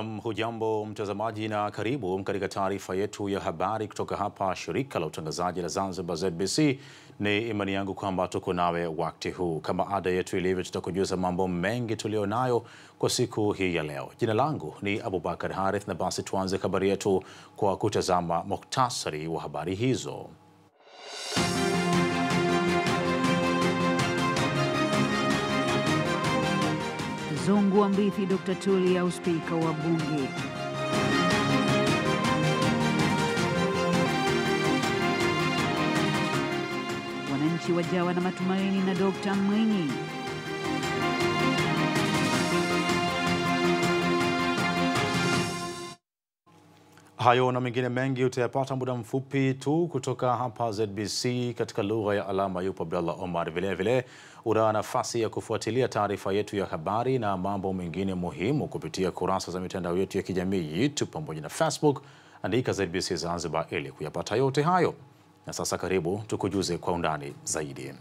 Hujambo mtazamaji na karibu katika taarifa yetu ya habari kutoka hapa shirika la utangazaji la Zanzibar ZBC. Ni imani yangu kwamba tuko nawe wakati huu. Kama ada yetu ilivyo, tutakujuza mambo mengi tulionayo kwa siku hii ya leo. Jina langu ni Abubakar Harith, na basi tuanze habari yetu kwa kutazama muktasari wa habari hizo. Zungu wamrithi Dr. Tulia uspika wa bunge. Wananchi wajawa na matumaini na Dr. Mwinyi. Hayo na mengine mengi utayapata muda mfupi tu kutoka hapa ZBC katika lugha ya alama. Yupo Abdallah Omar. Vile una nafasi ya kufuatilia taarifa yetu ya habari na mambo mengine muhimu kupitia kurasa za mitandao yetu ya kijamii YouTube pamoja na Facebook. Andika ZBC Zanzibar ili kuyapata yote hayo. Na sasa karibu tukujuze kwa undani zaidi.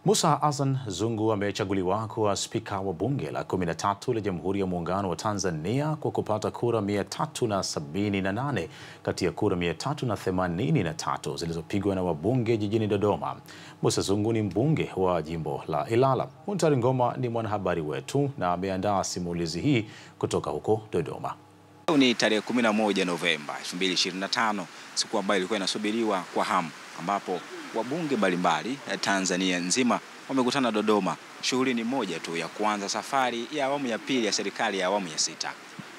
Musa Azan Zungu amechaguliwa kuwa spika wa bunge la 13 la Jamhuri ya Muungano wa Tanzania kwa kupata kura 378 kati ya kura 383 zilizopigwa na wabunge jijini Dodoma. Musa Zungu ni mbunge wa jimbo la Ilala. Muntari Ngoma ni mwanahabari wetu na ameandaa simulizi hii kutoka huko Dodoma. Ni tarehe 11 Novemba 2025, siku ambayo ilikuwa inasubiriwa kwa hamu, ambapo wabunge mbalimbali Tanzania nzima wamekutana Dodoma. Shughuli ni moja tu ya kuanza safari ya awamu ya pili ya serikali ya awamu ya 6.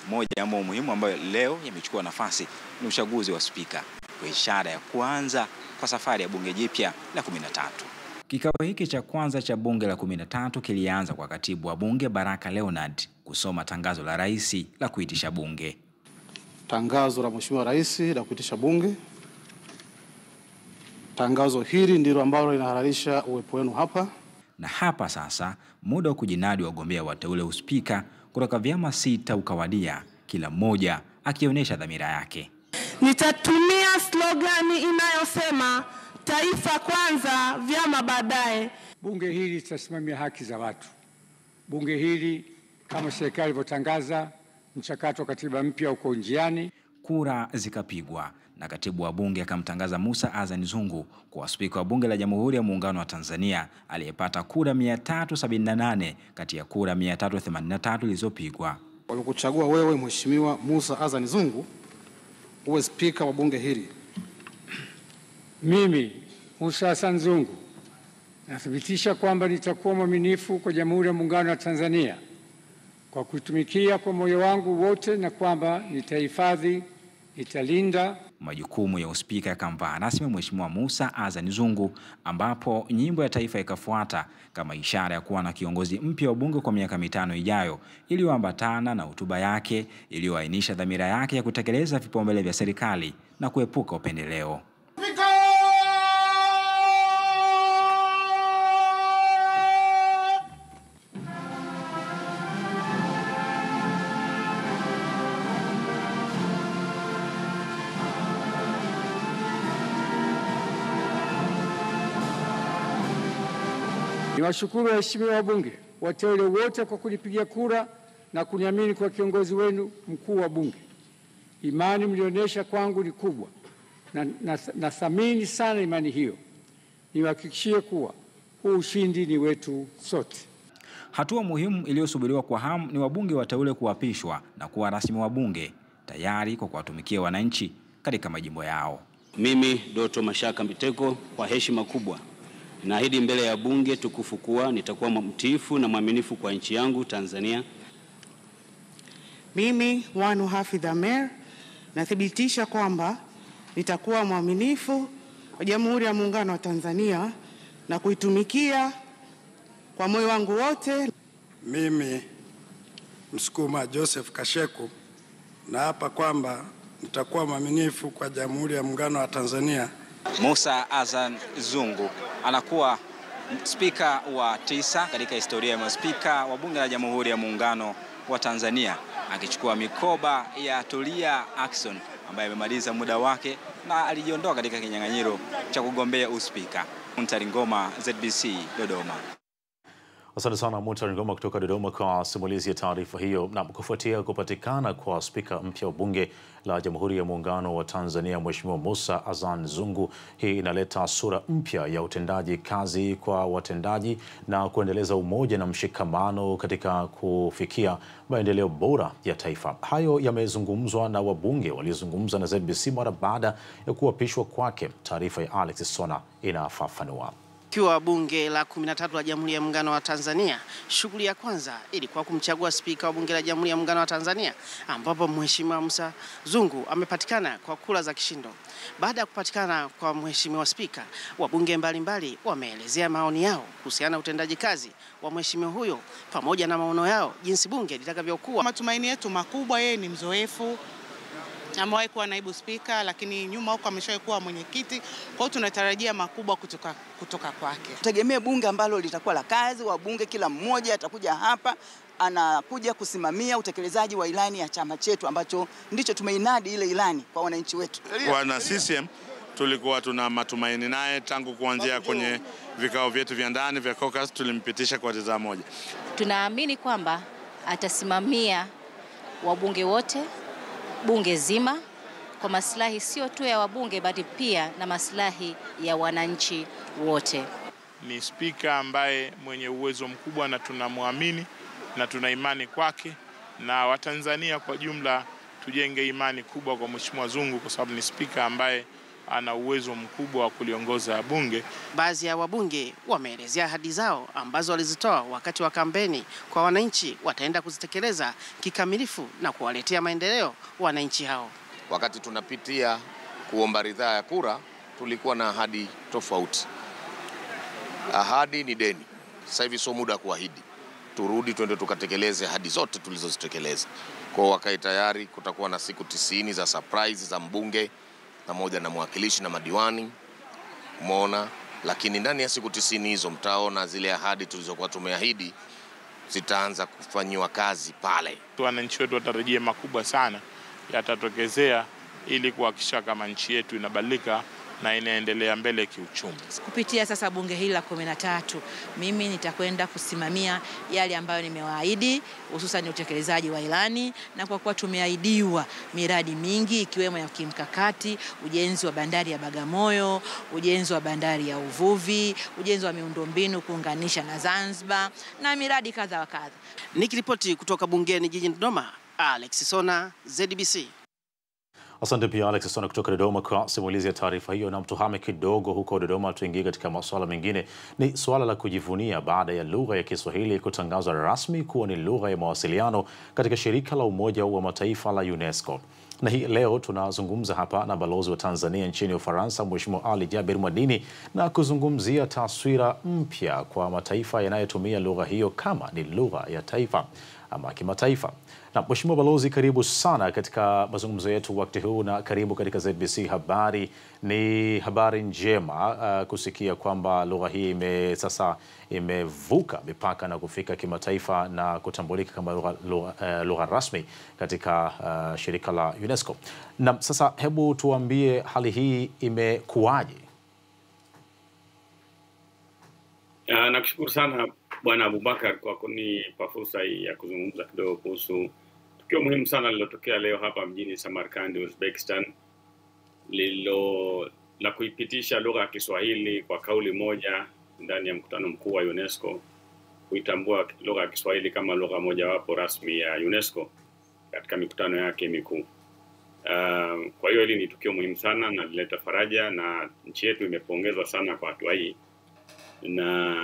Moja ya mambo muhimu ambayo leo yamechukua nafasi ni uchaguzi wa spika, kwa ishara ya kuanza kwa safari ya bunge jipya la 13. Kikao hiki cha kwanza cha bunge la 13 kilianza kwa katibu wa bunge Baraka Leonard kusoma tangazo la rais la kuitisha bunge. Tangazo la Mheshimiwa Rais la kuitisha bunge. Tangazo hili ndilo ambalo linahalalisha uwepo wenu hapa. Na hapa sasa muda wa kujinadi wa wagombea wateule uspika kutoka vyama 6 ukawadia, kila mmoja akionyesha dhamira yake. Nitatumia slogani inayosema taifa kwanza, vyama baadaye. Bunge hili litasimamia haki za watu. Bunge hili, kama serikali ilivyotangaza, mchakato wa katiba mpya uko njiani. Kura zikapigwa na katibu wa bunge akamtangaza Musa Azan Zungu kuwa spika wa bunge la Jamhuri ya Muungano wa Tanzania, aliyepata kura 378 kati ya kura 383 zilizopigwa. Walikuchagua wewe Mheshimiwa Musa Azan Zungu uwe spika wa bunge hili. Mimi Musa Azan Zungu nathibitisha kwamba nitakuwa mwaminifu kwa Jamhuri ya Muungano wa Tanzania kwa kutumikia kwa moyo wangu wote, na kwamba nitahifadhi, nitalinda. Majukumu ya uspika yakamvaa rasmi Mheshimiwa Musa Azan Zungu, ambapo nyimbo ya taifa ikafuata kama ishara ya kuwa na kiongozi mpya wa bunge kwa miaka 5 ijayo, iliyoambatana na hotuba yake iliyoainisha dhamira yake ya kutekeleza vipaumbele vya serikali na kuepuka upendeleo. Niwashukuru waheshimiwa wabunge wateule wote kwa kunipigia kura na kuniamini kwa kiongozi wenu mkuu wa bunge. Imani mlionyesha kwangu ni kubwa na thamini sana imani hiyo. Niwahakikishie kuwa huu ushindi ni wetu sote. Hatua muhimu iliyosubiriwa kwa hamu ni wabunge wateule kuapishwa na kuwa rasmi wabunge, tayari kwa kuwatumikia wananchi katika majimbo yao. Mimi Doto Mashaka Mbiteko, kwa heshima kubwa naahidi mbele ya bunge tukufu kuwa nitakuwa mtiifu na mwaminifu kwa nchi yangu Tanzania. Mimi Wanu Hafidh Amer nathibitisha kwamba nitakuwa mwaminifu kwa Jamhuri ya Muungano wa Tanzania na kuitumikia kwa moyo wangu wote. Mimi Msukuma Joseph Kasheku naapa kwamba nitakuwa mwaminifu kwa Jamhuri ya Muungano wa Tanzania. Musa Azan Zungu anakuwa spika wa 9 katika historia ya maspika wa bunge la Jamhuri ya Muungano wa Tanzania, akichukua mikoba ya Tulia Ackson ambaye amemaliza muda wake na alijiondoa katika kinyang'anyiro cha kugombea uspika. Muntari Ngoma, ZBC, Dodoma. Asante sana Muntari Ngoma kutoka Dodoma kwa simulizi ya taarifa hiyo. Na kufuatia kupatikana kwa spika mpya wa bunge la Jamhuri ya Muungano wa Tanzania Mheshimiwa Musa Azan Zungu, hii inaleta sura mpya ya utendaji kazi kwa watendaji na kuendeleza umoja na mshikamano katika kufikia maendeleo bora ya taifa. Hayo yamezungumzwa na wabunge waliozungumza na ZBC mara baada ya kuapishwa kwake. Taarifa ya Alex Sona inafafanua. Kiwa bunge la 13 la Jamhuri ya Muungano wa Tanzania, shughuli ya kwanza ilikuwa kumchagua spika wa bunge la Jamhuri ya Muungano wa Tanzania, ambapo Mheshimiwa Musa Zungu amepatikana kwa kura za kishindo. Baada ya kupatikana kwa Mheshimiwa spika, wabunge mbalimbali wameelezea maoni yao kuhusiana na utendaji kazi wa mheshimiwa huyo pamoja na maono yao jinsi bunge litakavyokuwa. Matumaini yetu makubwa, yeye ni mzoefu, amewahi kuwa naibu spika, lakini nyuma huko ameshawahi kuwa mwenyekiti. Kwa hiyo tunatarajia makubwa kutoka kwake. Tutegemee bunge ambalo litakuwa la kazi, wabunge kila mmoja atakuja hapa anakuja kusimamia utekelezaji wa ilani ya chama chetu ambacho ndicho tumeinadi ile ilani kwa wananchi wetu. Wana CCM tulikuwa tuna matumaini naye tangu kuanzia kwenye vikao vyetu vya ndani vya caucus, tulimpitisha kwa ridhaa moja. Tunaamini kwamba atasimamia wabunge wote, bunge zima, kwa maslahi sio tu ya wabunge bali pia na maslahi ya wananchi wote. Ni spika ambaye mwenye uwezo mkubwa na tunamwamini na tuna imani kwake, na Watanzania kwa jumla tujenge imani kubwa kwa Mheshimiwa Zungu kwa sababu ni spika ambaye ana uwezo mkubwa wa kuliongoza bunge. Baadhi ya wabunge wameelezea ahadi zao ambazo walizitoa wakati wa kampeni kwa wananchi wataenda kuzitekeleza kikamilifu na kuwaletea maendeleo wananchi hao. Wakati tunapitia kuomba ridhaa ya kura, tulikuwa na ahadi tofauti. Ahadi ni deni. Sasa hivi sio muda kuahidi. Turudi twende tukatekeleze ahadi zote tulizozitekeleza. Kwa wakai tayari kutakuwa na siku 90 za surprise za mbunge pamoja na mwakilishi na madiwani. Umeona, lakini ndani ya siku 90 hizo mtaona zile ahadi tulizokuwa tumeahidi zitaanza kufanywa kazi pale. Wananchi wetu watarajia makubwa sana yatatokezea ili kuhakikisha kama nchi yetu inabadilika na inaendelea mbele kiuchumi. Kupitia sasa bunge hili la 13, mimi nitakwenda kusimamia yale ambayo nimewaahidi, hususan utekelezaji wa ilani, na kwa kuwa tumeahidiwa miradi mingi ikiwemo ya kimkakati, ujenzi wa bandari ya Bagamoyo, ujenzi wa bandari ya uvuvi, ujenzi wa miundombinu kuunganisha na Zanzibar na miradi kadha wa kadha. Nikiripoti kutoka bungeni jijini Dodoma, Alex Sona, ZBC. Asante pia Alex Sona kutoka Dodoma kwa simulizi ya taarifa hiyo. Na mtuhame kidogo huko Dodoma, tuingie katika masuala mengine. Ni suala la kujivunia baada ya lugha ya Kiswahili kutangazwa rasmi kuwa ni lugha ya mawasiliano katika shirika la Umoja wa Mataifa la UNESCO. Na hii leo tunazungumza hapa na balozi wa Tanzania nchini Ufaransa, Mheshimiwa Ali Jaber Mwadini, na kuzungumzia taswira mpya kwa mataifa yanayotumia lugha hiyo kama ni lugha ya taifa ama kimataifa. Na Mheshimiwa Balozi, karibu sana katika mazungumzo yetu wakati huu, na karibu katika ZBC Habari. Ni habari njema kusikia kwamba lugha hii sasa imevuka mipaka na kufika kimataifa na kutambulika kama lugha rasmi katika shirika la UNESCO. Na sasa hebu tuambie hali hii imekuwaje? Nakushukuru sana Bwana Abubakar kwa kunipa fursa hii ya kuzungumza kidogo kuhusu tukio muhimu sana lililotokea leo hapa mjini Samarkand, Uzbekistan, la kuipitisha lugha ya Kiswahili kwa kauli moja ndani ya mkutano mkuu wa UNESCO, kuitambua lugha ya Kiswahili kama lugha mojawapo rasmi ya UNESCO katika mikutano yake mikuu. Kwa hiyo hili ni tukio muhimu sana na lileta faraja, na nchi yetu imepongezwa sana kwa hatua hii. Na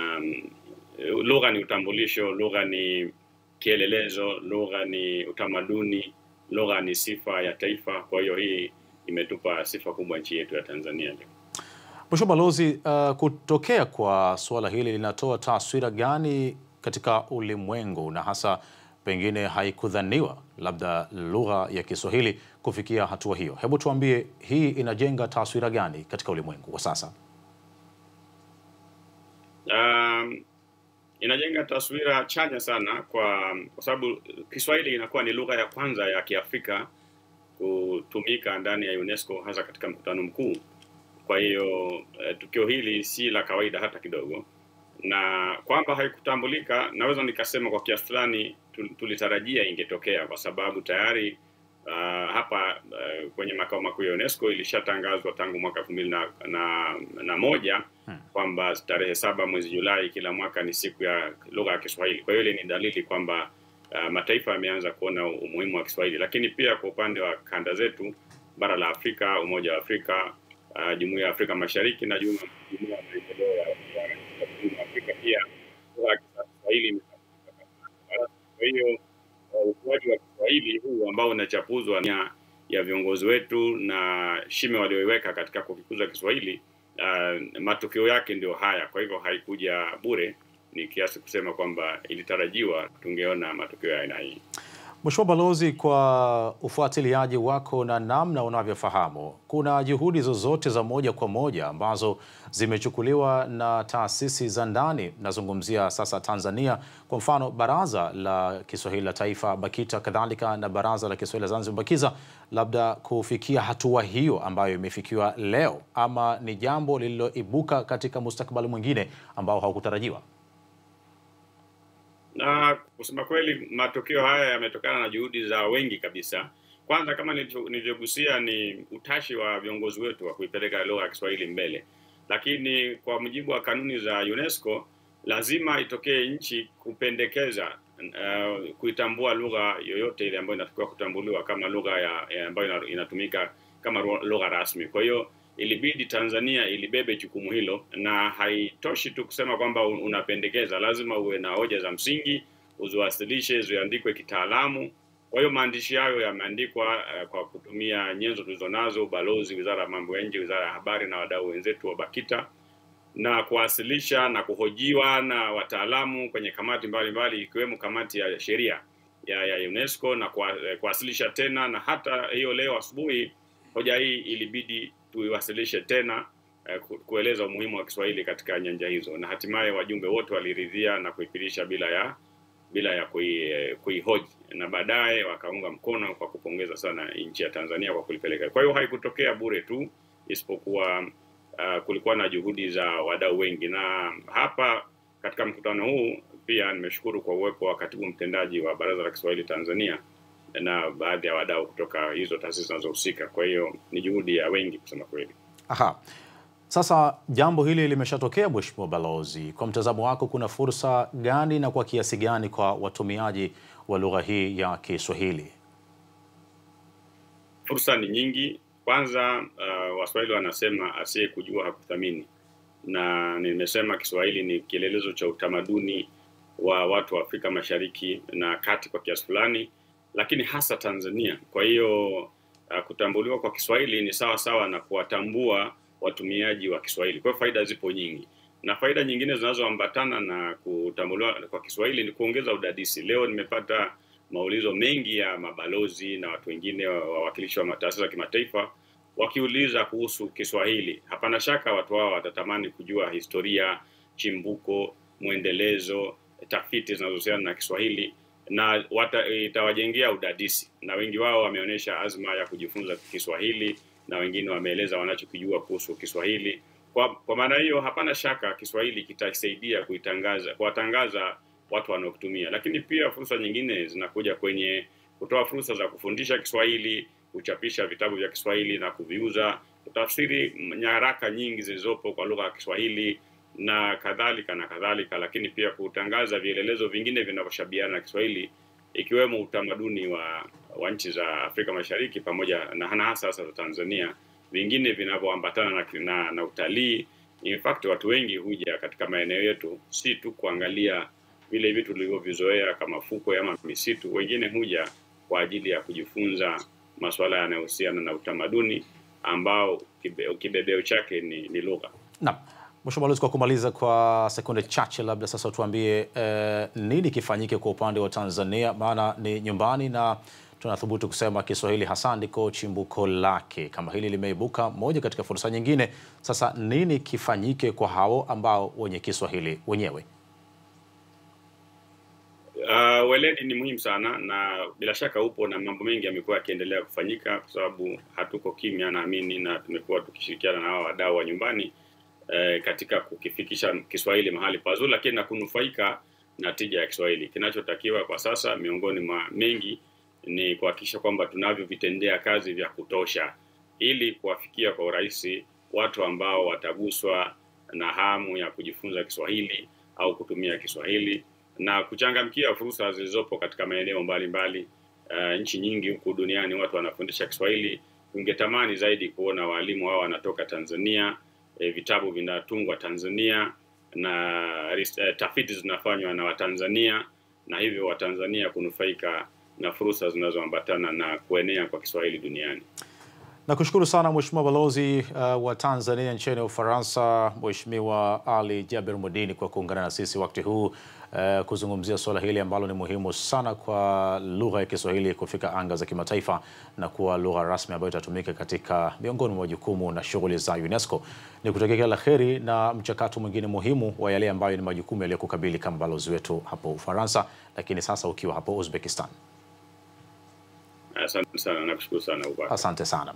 lugha ni utambulisho, lugha ni kielelezo, lugha ni utamaduni, lugha ni sifa ya taifa. Kwa hiyo hii imetupa sifa kubwa nchi yetu ya Tanzania. Mheshimiwa Balozi, kutokea kwa suala hili linatoa taswira gani katika ulimwengu, na hasa pengine haikudhaniwa labda lugha ya Kiswahili kufikia hatua hiyo? Hebu tuambie, hii inajenga taswira gani katika ulimwengu kwa sasa? Inajenga taswira chanya sana kwa sababu Kiswahili inakuwa ni lugha ya kwanza ya Kiafrika kutumika ndani ya UNESCO, hasa katika mkutano mkuu. Kwa hiyo tukio hili si la kawaida hata kidogo, na kwamba haikutambulika, naweza nikasema kwa kiasi fulani tulitarajia ingetokea, kwa sababu tayari hapa kwenye makao makuu ya UNESCO ilishatangazwa tangu mwaka 2001 kwamba tarehe 7 mwezi Julai kila mwaka ni siku ya lugha ya Kiswahili. Kwa hiyo ile ni dalili kwamba mataifa yameanza kuona umuhimu wa Kiswahili. Lakini pia kwa upande wa kanda zetu, bara la Afrika, Umoja wa Afrika, Jumuiya ya Afrika Mashariki na Jumuiya ya Maendeleo ya Afrika pia lugha ya Kiswahili. Kwa hiyo ukuaji wa Kiswahili huu ambao unachapuzwa ya viongozi wetu na shime walioiweka katika kukikuza Kiswahili, matokeo yake ndio haya. Kwa hivyo haikuja bure, ni kiasi kusema kwamba ilitarajiwa tungeona matokeo ya aina hii. Mheshimiwa Balozi, kwa ufuatiliaji wako na namna unavyofahamu, kuna juhudi zozote za moja kwa moja ambazo zimechukuliwa na taasisi za ndani? Nazungumzia sasa Tanzania, kwa mfano Baraza la Kiswahili la Taifa BAKITA, kadhalika na Baraza la Kiswahili la Zanzibar BAKIZA, labda kufikia hatua hiyo ambayo imefikiwa leo, ama ni jambo lililoibuka katika mustakabali mwingine ambao haukutarajiwa? Na kusema kweli, matokeo haya yametokana na juhudi za wengi kabisa. Kwanza, kama nilivyogusia, ni utashi wa viongozi wetu wa kuipeleka lugha ya Kiswahili mbele. Lakini kwa mujibu wa kanuni za UNESCO, lazima itokee nchi kupendekeza kuitambua lugha yoyote ile ambayo inatakiwa kutambuliwa kama lugha ambayo inatumika kama lugha rasmi. Kwa hiyo ilibidi Tanzania ilibebe jukumu hilo, na haitoshi tu kusema kwamba unapendekeza, lazima uwe na hoja za msingi, uziwasilishe, ziandikwe kitaalamu. Kwa hiyo maandishi hayo yameandikwa kwa kutumia nyenzo tulizonazo, balozi, Wizara ya Mambo ya Nje, Wizara ya Habari na wadau wenzetu wa BAKITA, na kuwasilisha na kuhojiwa na wataalamu kwenye kamati mbalimbali ikiwemo kamati ya sheria ya UNESCO, na kuwasilisha tena, na hata hiyo leo asubuhi hoja hii ilibidi tuiwasilishe tena kueleza umuhimu wa Kiswahili katika nyanja hizo, na hatimaye wajumbe wote waliridhia na kuipitisha bila ya kuihoji, na baadaye wakaunga mkono kwa kupongeza sana nchi ya Tanzania kwa kulipeleka. Kwa hiyo haikutokea bure tu, isipokuwa kulikuwa na juhudi za wadau wengi. Na hapa katika mkutano huu pia nimeshukuru kwa uwepo wa katibu mtendaji wa Baraza la Kiswahili Tanzania na baadhi ya wadau kutoka hizo taasisi zinazohusika. Kwa hiyo ni juhudi ya wengi kusema kweli. Aha. Sasa jambo hili limeshatokea, Mheshimiwa Balozi, kwa mtazamo wako kuna fursa gani na kwa kiasi gani kwa watumiaji wa lugha hii ya Kiswahili? Fursa ni nyingi. Kwanza Waswahili wanasema asiye kujua hakuthamini, na nimesema Kiswahili ni kielelezo cha utamaduni wa watu wa Afrika Mashariki na Kati kwa kiasi fulani, lakini hasa Tanzania. Kwa hiyo kutambuliwa kwa Kiswahili ni sawa sawa na kuwatambua watumiaji wa Kiswahili. Kwa faida zipo nyingi, na faida nyingine zinazoambatana na kutambuliwa kwa Kiswahili ni kuongeza udadisi. Leo nimepata maulizo mengi ya mabalozi na watu wengine, wawakilishi wa taasisi za kimataifa, wakiuliza kuhusu Kiswahili. Hapana shaka watu hao watatamani kujua historia, chimbuko, mwendelezo, tafiti zinazohusiana na Kiswahili, na itawajengea udadisi, na wengi wao wameonyesha azma ya kujifunza Kiswahili, na wengine wameeleza wanachokijua kuhusu Kiswahili. Kwa maana hiyo, hapana shaka Kiswahili kitasaidia kuwatangaza watu wanaokitumia. Lakini pia fursa nyingine zinakuja kwenye kutoa fursa za kufundisha Kiswahili, kuchapisha vitabu vya Kiswahili na kuviuza, kutafsiri nyaraka nyingi zilizopo kwa lugha ya Kiswahili na kadhalika na kadhalika, lakini pia kutangaza vielelezo vingine vinavyoshabihiana na Kiswahili, ikiwemo utamaduni wa nchi za Afrika Mashariki pamoja na hasa za Tanzania, vingine vinavyoambatana na utalii. In fact, watu wengi huja katika maeneo yetu si tu kuangalia vile vitu tulivyovizoea kama fukwe ama misitu. Wengine huja kwa ajili ya kujifunza masuala yanayohusiana na utamaduni ambao kibebeo chake ni lugha. Naam. Mheshimiwa Balozi, kwa kumaliza kwa sekunde chache, labda sasa tuambie nini kifanyike kwa upande wa Tanzania, maana ni nyumbani na tunathubutu kusema Kiswahili hasa ndiko chimbuko lake. Kama hili limeibuka moja katika fursa nyingine, sasa nini kifanyike kwa hao ambao wenye Kiswahili wenyewe? Weledi ni muhimu sana, na bila shaka upo, na mambo mengi yamekuwa yakiendelea kufanyika kwa sababu hatuko kimya, naamini, na tumekuwa tukishirikiana na hao wadau wa nyumbani katika kukifikisha Kiswahili mahali pazuri, lakini na kunufaika na tija ya Kiswahili. Kinachotakiwa kwa sasa miongoni mwa mengi ni kuhakikisha kwamba tunavyovitendea kazi vya kutosha ili kuwafikia kwa urahisi watu ambao wataguswa na hamu ya kujifunza Kiswahili au kutumia Kiswahili na kuchangamkia fursa zilizopo katika maeneo mbalimbali. Nchi nyingi huku duniani watu wanafundisha Kiswahili. Tungetamani zaidi kuona walimu wao wanatoka Tanzania, vitabu vinatungwa Tanzania na tafiti zinafanywa na Watanzania, na hivyo Watanzania kunufaika na fursa zinazoambatana na kuenea kwa Kiswahili duniani. Nakushukuru sana Mheshimiwa Balozi wa Tanzania nchini Ufaransa, Mheshimiwa Ali Jaber Modini, kwa kuungana na sisi wakati huu kuzungumzia swala hili ambalo ni muhimu sana kwa lugha ya Kiswahili kufika anga za kimataifa na kuwa lugha rasmi ambayo itatumika katika miongoni mwa majukumu na shughuli za UNESCO. Nikutakia kila la kheri na mchakato mwingine muhimu wa yale ambayo ni majukumu yaliyokukabili kama balozi wetu hapo Ufaransa, lakini sasa ukiwa hapo Uzbekistan. Asante sana, nakushukuru sana Ubaka. Asante sana.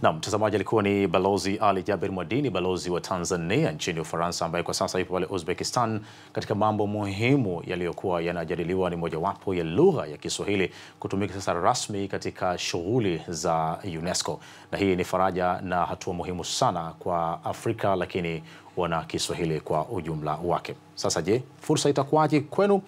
Na mtazamaji, alikuwa ni Balozi Ali Jaber Modini, balozi wa Tanzania nchini Ufaransa, ambaye kwa sasa yupo pale Uzbekistan. Katika mambo muhimu yaliyokuwa yanajadiliwa ni mojawapo ya lugha ya Kiswahili kutumika sasa rasmi katika shughuli za UNESCO, na hii ni faraja na hatua muhimu sana kwa Afrika, lakini wana Kiswahili kwa ujumla wake. Sasa je, fursa itakuwaje kwenu?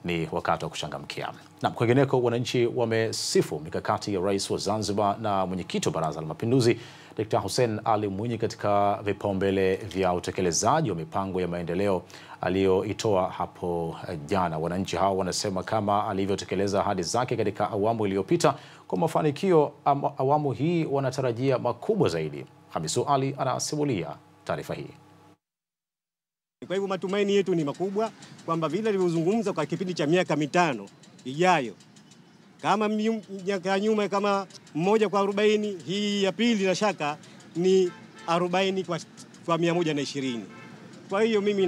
Ni wakati wa kuchangamkia. Na kwingineko, wananchi wamesifu mikakati ya Rais wa Zanzibar na mwenyekiti wa Baraza la Mapinduzi Dr. Hussein Ali Mwinyi katika vipaumbele vya utekelezaji wa mipango ya maendeleo aliyoitoa hapo jana. Wananchi hao wanasema kama alivyotekeleza ahadi zake katika awamu iliyopita kwa mafanikio, awamu hii wanatarajia makubwa zaidi. Hamisu Ali anasimulia taarifa hii. Kwa hivyo matumaini yetu ni makubwa kwamba vile alivyozungumza kwa kipindi cha miaka 5 ijayo, kama miaka nyuma kama 1 kwa 40, hii ya pili na shaka ni 40 kwa 120. Kwa hiyo mimi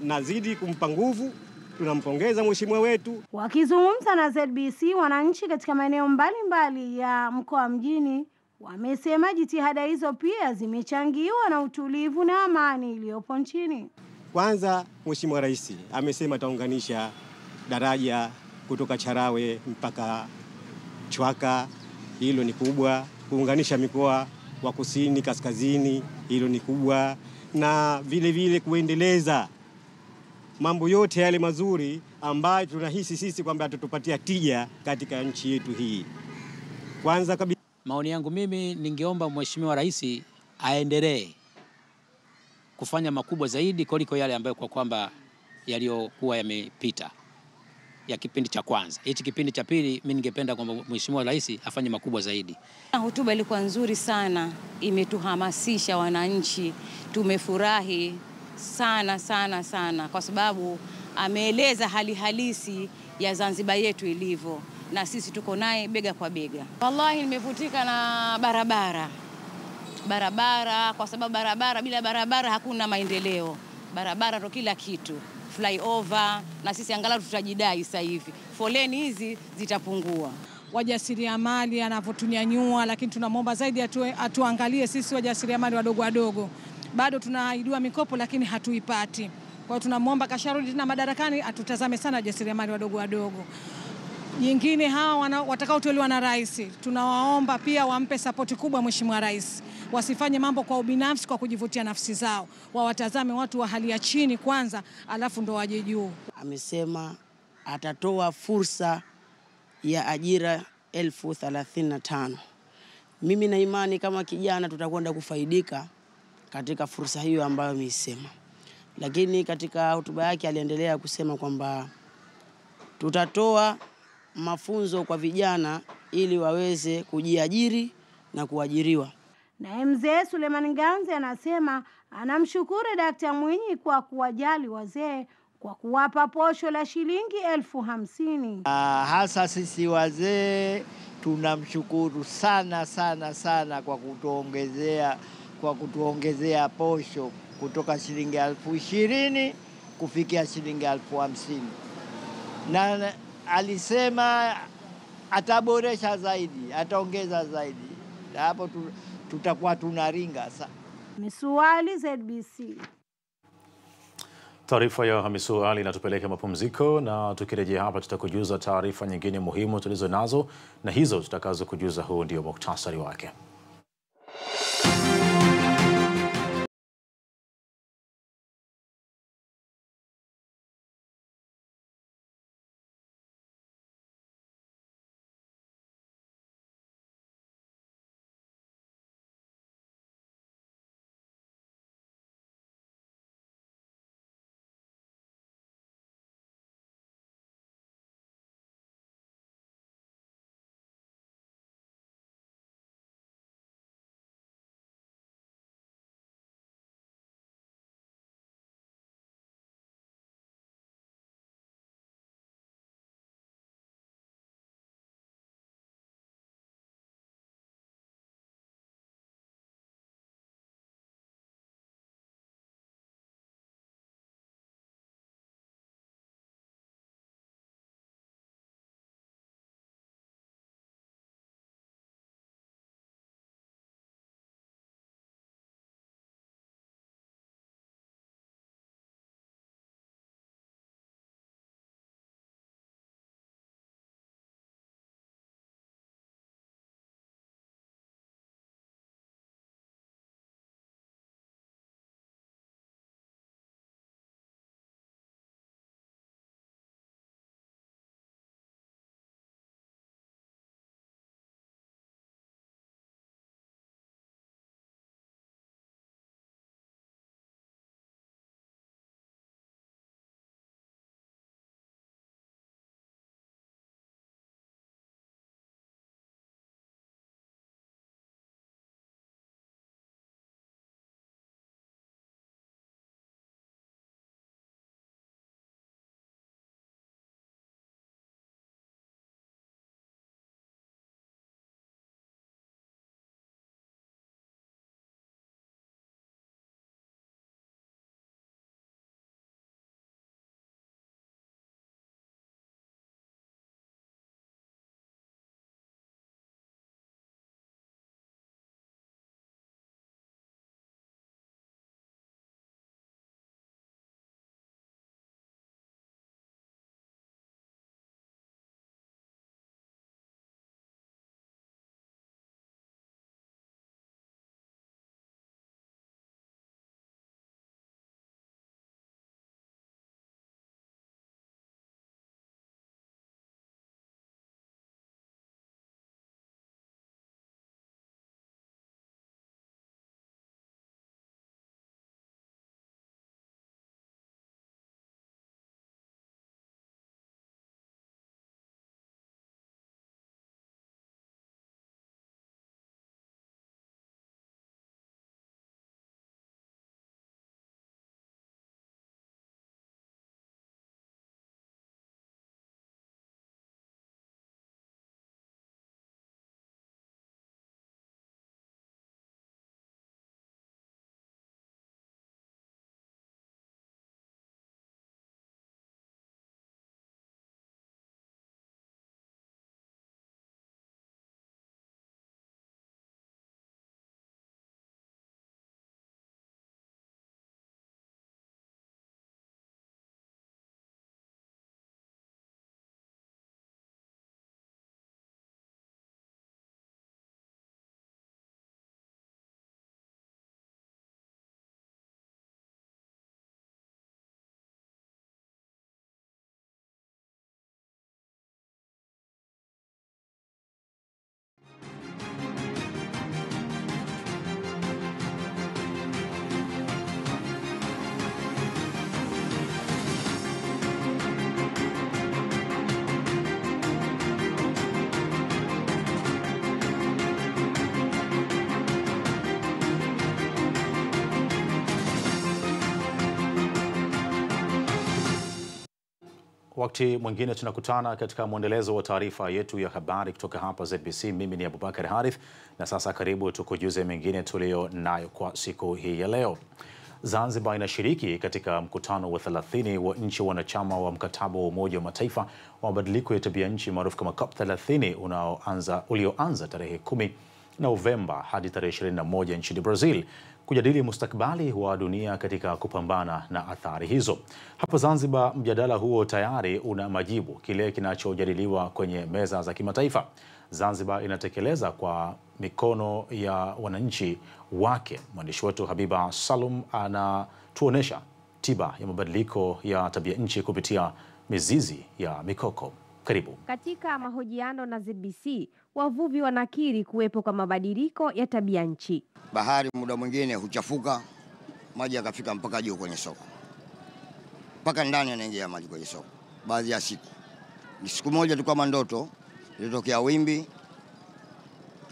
nazidi kumpa nguvu, tunampongeza mheshimiwa wetu. Wakizungumza na ZBC, wananchi katika maeneo mbalimbali ya mkoa Mjini wamesema jitihada hizo pia zimechangiwa na utulivu na amani iliyopo nchini. Kwanza Mheshimiwa Rais amesema ataunganisha daraja kutoka Charawe mpaka Chwaka, hilo ni kubwa. Kuunganisha mikoa wa kusini kaskazini, hilo ni kubwa, na vile vile kuendeleza mambo yote yale mazuri ambayo tunahisi sisi kwamba tutatupatia tija katika nchi yetu hii. Kwanza kabisa, maoni yangu mimi, ningeomba Mheshimiwa Rais aendelee kufanya makubwa zaidi kuliko yale ambayo kwa kwamba yaliyokuwa yamepita ya kipindi cha kwanza. Hichi kipindi cha pili mimi ningependa kwamba Mheshimiwa Rais afanye makubwa zaidi. Hotuba ilikuwa nzuri sana, imetuhamasisha wananchi, tumefurahi sana sana sana kwa sababu ameeleza hali halisi ya Zanzibar yetu ilivyo, na sisi tuko naye bega kwa bega. Wallahi nimevutika na barabara kwa sababu bila barabara hakuna maendeleo. Barabara ndo kila kitu. Flyover, na sisi angalau tutajidai sasa hivi. Foleni hizi zitapungua. Wajasiriamali anavyotunyanyua, lakini tunamwomba zaidi atuangalie sisi wajasiriamali wadogo. Bado tunaahidiwa mikopo lakini hatuipati. Kwa hiyo tunamwomba kasharudi tena madarakani atutazame sana wajasiriamali wadogo. Nyingine hawa watakaoteuliwa na rais, tunawaomba pia wampe sapoti kubwa Mheshimiwa Rais. Wasifanye mambo kwa ubinafsi, kwa kujivutia nafsi zao. Wawatazame watu wa hali ya chini kwanza, alafu ndo waje juu. Amesema atatoa fursa ya ajira 1035. Mimi na imani kama kijana tutakwenda kufaidika katika fursa hiyo ambayo ameisema. Lakini katika hotuba yake aliendelea kusema kwamba tutatoa mafunzo kwa vijana ili waweze kujiajiri na kuajiriwa. Na mzee Suleiman Ganze anasema anamshukuru Dkt. Mwinyi kwa kuwajali wazee kwa kuwapa posho la shilingi 50,000. Hasa sisi wazee tunamshukuru sana kwa kutuongezea posho kutoka shilingi 20,000 kufikia shilingi 50,000. Na alisema ataboresha zaidi, ataongeza zaidi. Hapo tutakuwa tunaringa Hamisu Ali, ZBC. Taarifa ya Hamisu Ali inatupeleka mapumziko, na tukirejea hapa tutakujuza taarifa nyingine muhimu tulizo nazo, na hizo tutakazo kujuza huu ndio muktasari wake. Wakati mwingine tunakutana katika mwendelezo wa taarifa yetu ya habari kutoka hapa ZBC. Mimi ni Abubakar Harith, na sasa karibu tukujuze mengine tulio nayo kwa siku hii ya leo. Zanzibar inashiriki katika mkutano wa 30 wa nchi wanachama wa mkataba wa Umoja wa Mataifa wa mabadiliko ya tabia nchi maarufu kama COP30 ulioanza tarehe 10 Novemba hadi tarehe 21 nchini Brazil. kujadili mustakabali wa dunia katika kupambana na athari hizo. Hapa Zanzibar, mjadala huo tayari una majibu, kile kinachojadiliwa kwenye meza za kimataifa. Zanzibar inatekeleza kwa mikono ya wananchi wake. Mwandishi wetu Habiba Salum anatuonesha tiba ya mabadiliko ya tabia nchi kupitia mizizi ya mikoko. Karibu. Katika mahojiano na ZBC, wavuvi wanakiri kuwepo kwa mabadiliko ya tabia nchi. Bahari muda mwingine huchafuka, maji yakafika mpaka juu kwenye soko, mpaka ndani yanaingia maji kwenye soko. Baadhi ya siku moja tu kama ndoto, ilitokea wimbi,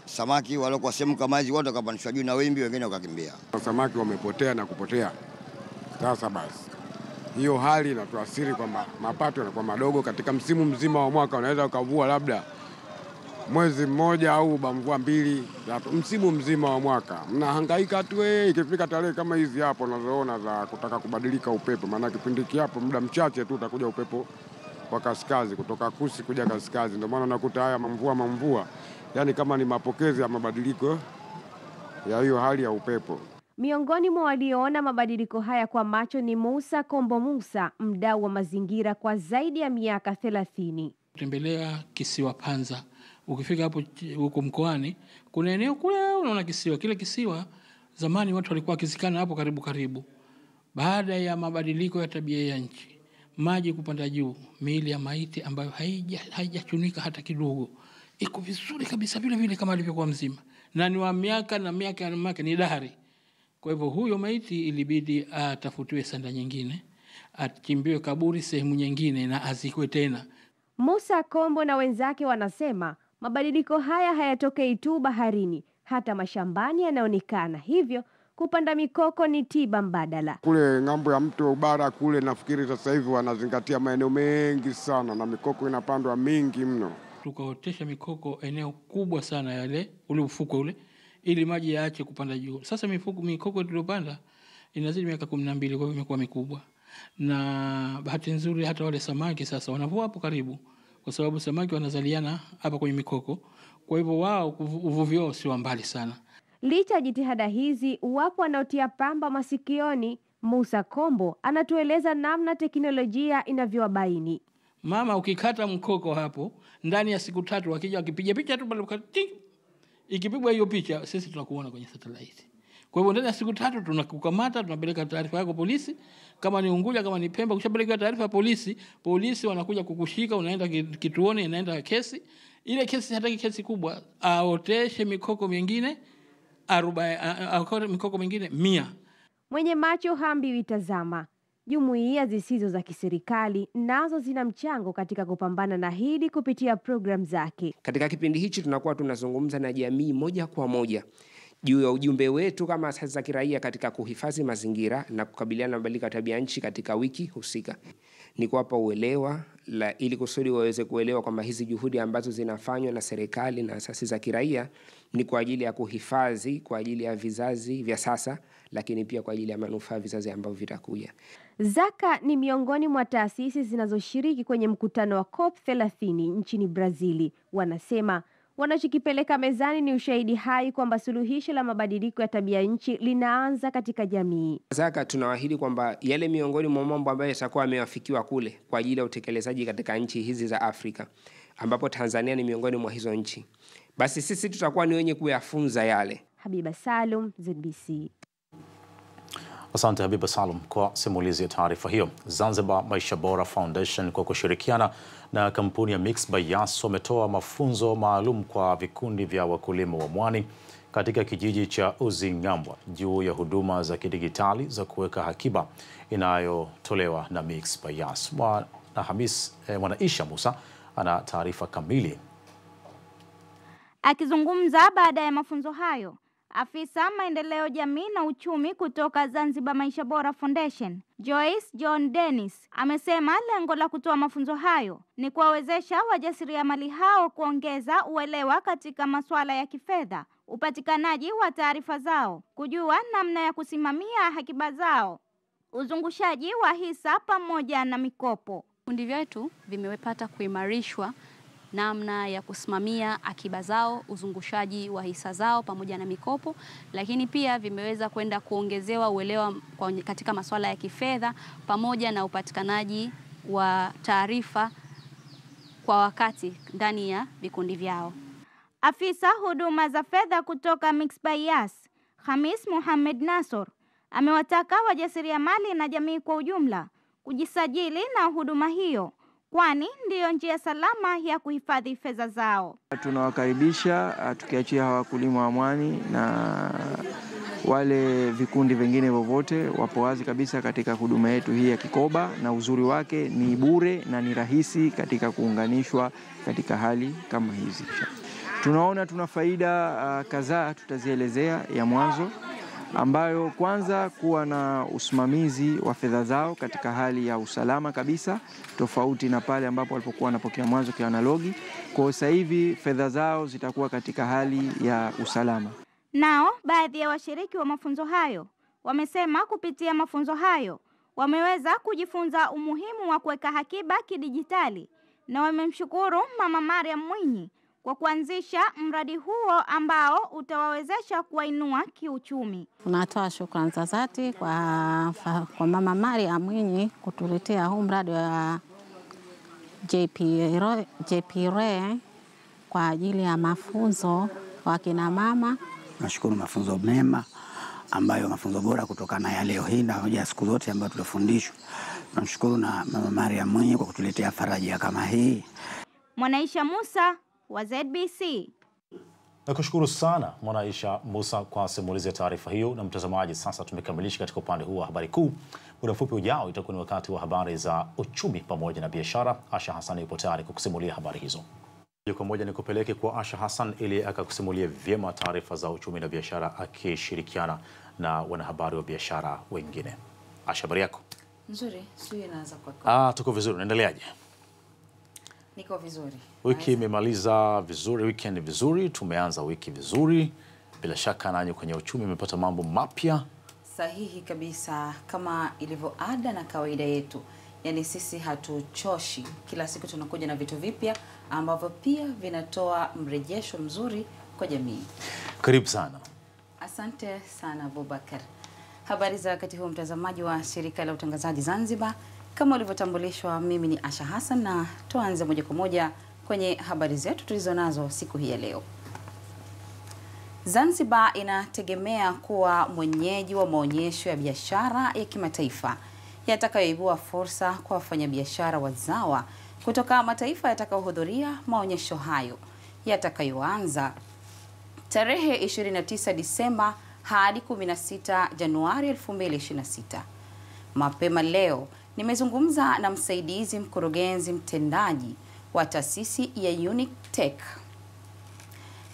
samaki waliokuwa sehemu kama hizi wote wakapandishwa juu na wimbi, wengine wakakimbia. Samaki wamepotea na kupotea. Sasa basi, hiyo hali inatuathiri kwamba mapato yanakuwa madogo katika msimu mzima wa mwaka. Unaweza ukavua labda mwezi mmoja au mvua 2, 3, msimu mzima wa mwaka mnahangaika tu. Ikifika tarehe kama hizi hapo unazoona za kutaka kubadilika upepo, maana kipindi kiapo muda mchache tu utakuja upepo wa kaskazi kutoka kusi kuja kaskazi. Ndio maana unakuta haya mvua, yani kama ni mapokezi ya mabadiliko ya hiyo hali ya upepo. Miongoni mwa walioona mabadiliko haya kwa macho ni Musa Kombo Musa, mdau wa mazingira kwa zaidi ya miaka 30. Tembelea kisiwa Panza. Ukifika hapo huko mkoani, kuna eneo kule unaona kisiwa. Kile kisiwa zamani watu walikuwa wakizikana hapo karibu. Baada ya mabadiliko ya tabia ya nchi, maji kupanda juu, miili ya maiti ambayo haijachunika hata kidogo iko vizuri kabisa vile kama ilivyokuwa mzima. Na ni wa miaka na miaka ni dahari. Kwa hivyo huyo maiti ilibidi atafutiwe sanda nyingine, achimbiwe kaburi sehemu nyingine na azikwe tena. Musa Kombo na wenzake wanasema mabadiliko haya hayatokei tu baharini, hata mashambani yanaonekana. Hivyo kupanda mikoko ni tiba mbadala. Kule ng'ambo ya mto Ubara kule, nafikiri sasa hivi wanazingatia maeneo mengi sana na mikoko inapandwa mingi mno. Tukaotesha mikoko eneo kubwa sana yale ule ufuko ule, ili maji yaache kupanda juu. Sasa mikoko tuliyopanda inazidi miaka 12, kwa hivyo imekuwa mikubwa. Na bahati nzuri hata wale samaki sasa wanavua hapo karibu, kwa sababu samaki wanazaliana hapa kwenye mikoko. Kwa hivyo wao uvuvi wao sio mbali sana. Licha jitihada hizi, wapo wanaotia pamba masikioni. Musa Kombo anatueleza namna teknolojia inavyowabaini. Mama, ukikata mkoko hapo ndani ya siku 3 wakija wakipiga picha tu pale, ikipigwa hiyo picha sisi tunakuona kwenye satellite. Kwa hivyo ndani ya siku 3 tunakukamata, tunapeleka taarifa yako polisi. Kama ni Unguja, kama ni Pemba, ukishapeleka taarifa polisi wanakuja kukushika, unaenda kituoni, inaenda kesi. Ile kesi hataki kesi kubwa, aoteshe mikoko mingine 40, mikoko mingine 100. Mwenye macho hambiwi tazama. Jumuiya zisizo za kiserikali nazo zina mchango katika kupambana na hili kupitia program zake. Katika kipindi hichi tunakuwa tunazungumza na jamii moja kwa moja juu ya ujumbe wetu kama asasi za kiraia katika kuhifadhi mazingira na kukabiliana na mabadiliko ya tabia nchi katika wiki husika. Ni kuwapa uelewa ili kusudi waweze kuelewa kwamba hizi juhudi ambazo zinafanywa na serikali na asasi za kiraia ni kwa ajili ya kuhifadhi, kwa ajili ya vizazi vya sasa, lakini pia kwa ajili ya manufaa vizazi ambavyo vitakuja. Zaka ni miongoni mwa taasisi zinazoshiriki kwenye mkutano wa COP30 nchini Brazili. Wanasema wanachokipeleka mezani ni ushahidi hai kwamba suluhisho la mabadiliko ya tabia nchi linaanza katika jamii. Zaka tunawaahidi kwamba yale miongoni mwa mambo ambayo yatakuwa yamewafikiwa kule kwa ajili ya utekelezaji katika nchi hizi za Afrika, ambapo Tanzania ni miongoni mwa hizo nchi, basi sisi tutakuwa ni wenye kuyafunza yale. Habiba Salum, ZBC. Asante Habiba Salum kwa simulizi ya taarifa hiyo. Zanzibar Maisha Bora Foundation kwa kushirikiana na kampuni ya Mixx by Yas wametoa mafunzo maalum kwa vikundi vya wakulima wa mwani katika kijiji cha Uzingambwa juu ya huduma za kidigitali za kuweka akiba inayotolewa na Mixx by Yas. Mwanaisha Musa ana taarifa kamili. Akizungumza baada ya mafunzo hayo, afisa maendeleo jamii na uchumi kutoka Zanzibar Maisha Bora Foundation, Joyce John Dennis, amesema lengo la kutoa mafunzo hayo ni kuwawezesha wajasiriamali hao kuongeza uelewa katika masuala ya kifedha, upatikanaji wa taarifa zao, kujua namna ya kusimamia akiba zao, uzungushaji wa hisa pamoja na mikopo. Vikundi vyetu vimepata kuimarishwa namna ya kusimamia akiba zao, uzungushaji wa hisa zao pamoja na mikopo, lakini pia vimeweza kwenda kuongezewa uelewa katika masuala ya kifedha pamoja na upatikanaji wa taarifa kwa wakati ndani ya vikundi vyao. Afisa huduma za fedha kutoka Mixx by Yas, Khamis Mohamed Nasor, amewataka wajasiriamali na jamii kwa ujumla kujisajili na huduma hiyo, kwani ndiyo njia salama ya kuhifadhi fedha zao. Tunawakaribisha tukiachia wakulima wa mwani na wale vikundi vingine vovote, wapo wazi kabisa katika huduma yetu hii ya kikoba, na uzuri wake ni bure na ni rahisi katika kuunganishwa katika hali kama hizi. Tunaona tuna faida kadhaa tutazielezea. Ya mwanzo ambayo kwanza kuwa na usimamizi wa fedha zao katika hali ya usalama kabisa, tofauti na pale ambapo walipokuwa wanapokea mwanzo kwa analogi. Kwa sasa hivi fedha zao zitakuwa katika hali ya usalama. Nao baadhi ya washiriki wa mafunzo hayo wamesema kupitia mafunzo hayo wameweza kujifunza umuhimu wa kuweka akiba kidijitali, na wamemshukuru Mama Mariam Mwinyi kwa kuanzisha mradi huo ambao utawawezesha kuwainua kiuchumi. Tunatoa shukrani za dhati kwa Mama Mariam Mwinyi kutuletea huu mradi wa JPRA kwa ajili ya mafunzo kwa kina mama. Nashukuru mafunzo mema ambayo mafunzo bora kutokana ya leo hii na hoja siku zote ambayo tulifundishwa. Tunamshukuru na Mama Mariam Mwinyi kwa kutuletea faraja kama hii. Mwanaisha Musa wa ZBC. Nakushukuru sana Mwanaisha Musa kwa simulizi ya taarifa hiyo. Na mtazamaji, sasa tumekamilisha katika upande huu wa habari kuu. Muda mfupi ujao itakuwa ni wakati wa habari za uchumi pamoja na biashara. Asha Hassan yupo tayari kukusimulia habari hizo. Moja kwa moja nikupeleke kwa Asha Hassan ili akakusimulia vyema taarifa za uchumi na biashara akishirikiana na wanahabari wa biashara wengine. Asha, habari yako? Nzuri, sio inaanza kwako. Tuko vizuri, unaendeleaje? Niko vizuri. Wiki imemaliza vizuri, weekend vizuri, tumeanza wiki vizuri. Bila shaka nanyi kwenye uchumi mmepata mambo mapya. Sahihi kabisa, kama ilivyo ada na kawaida yetu. Yaani sisi hatuchoshi. Kila siku tunakuja na vitu vipya ambavyo pia vinatoa mrejesho mzuri kwa jamii. Karibu sana. Asante sana Abubakar. Habari za wakati huu mtazamaji wa shirika la utangazaji Zanzibar. Kama ulivyotambulishwa, mimi ni Asha Hassan na tuanze moja kwa moja kwenye habari zetu tulizonazo siku hii ya leo. Zanzibar inategemea kuwa mwenyeji wa maonyesho ya biashara ya kimataifa yatakayoibua fursa kwa wafanyabiashara wazawa kutoka mataifa yatakayohudhuria maonyesho hayo yatakayoanza tarehe 29 Disemba hadi 16 Januari 2026. Mapema leo nimezungumza na msaidizi mkurugenzi mtendaji wa taasisi ya Unique Tech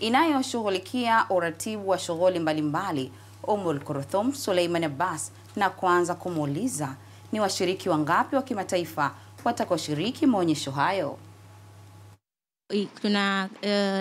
inayoshughulikia uratibu wa shughuli mbalimbali, Kurthum Suleiman Abbas, na kuanza kumuuliza ni washiriki wangapi wa kimataifa watakaoshiriki maonyesho hayo. Tuna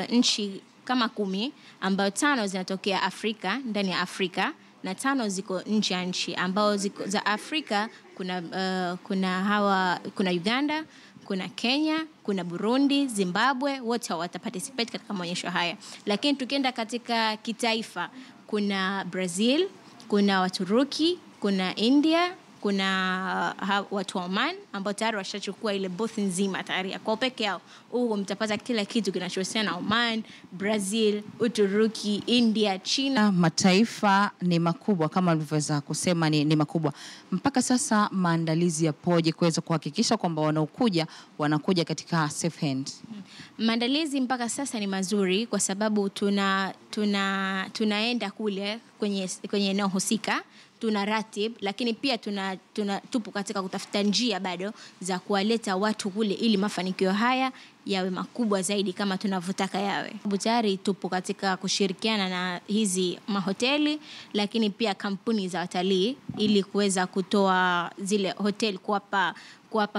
nchi kama 10 ambayo 5 zinatokea Afrika, ndani ya Afrika, na 5 ziko nje ya nchi, ambao ziko za Afrika kuna Uganda, kuna Kenya, kuna Burundi, Zimbabwe, wote wataparticipate katika maonyesho haya. Lakini tukienda katika kitaifa, kuna Brazil, kuna Waturuki, kuna India, kuna watu wa Oman ambao tayari washachukua ile booth nzima tayari kwa peke yao. Mtapata kila kitu kinachohusiana na Oman, Brazil, Uturuki, India, China. Mataifa ni makubwa kama alivyoweza kusema, ni makubwa. Mpaka sasa maandalizi yapoje kuweza kuhakikisha kwamba wanakuja katika safe hand? Maandalizi mpaka sasa ni mazuri kwa sababu tunaenda kule kwenye eneo husika, tuna ratib, lakini pia tupo katika kutafuta njia bado za kuwaleta watu kule ili mafanikio haya yawe makubwa zaidi kama tunavyotaka yawe. Tayari tupo katika kushirikiana na hizi mahoteli, lakini pia kampuni za watalii ili kuweza kutoa zile hoteli kuwapa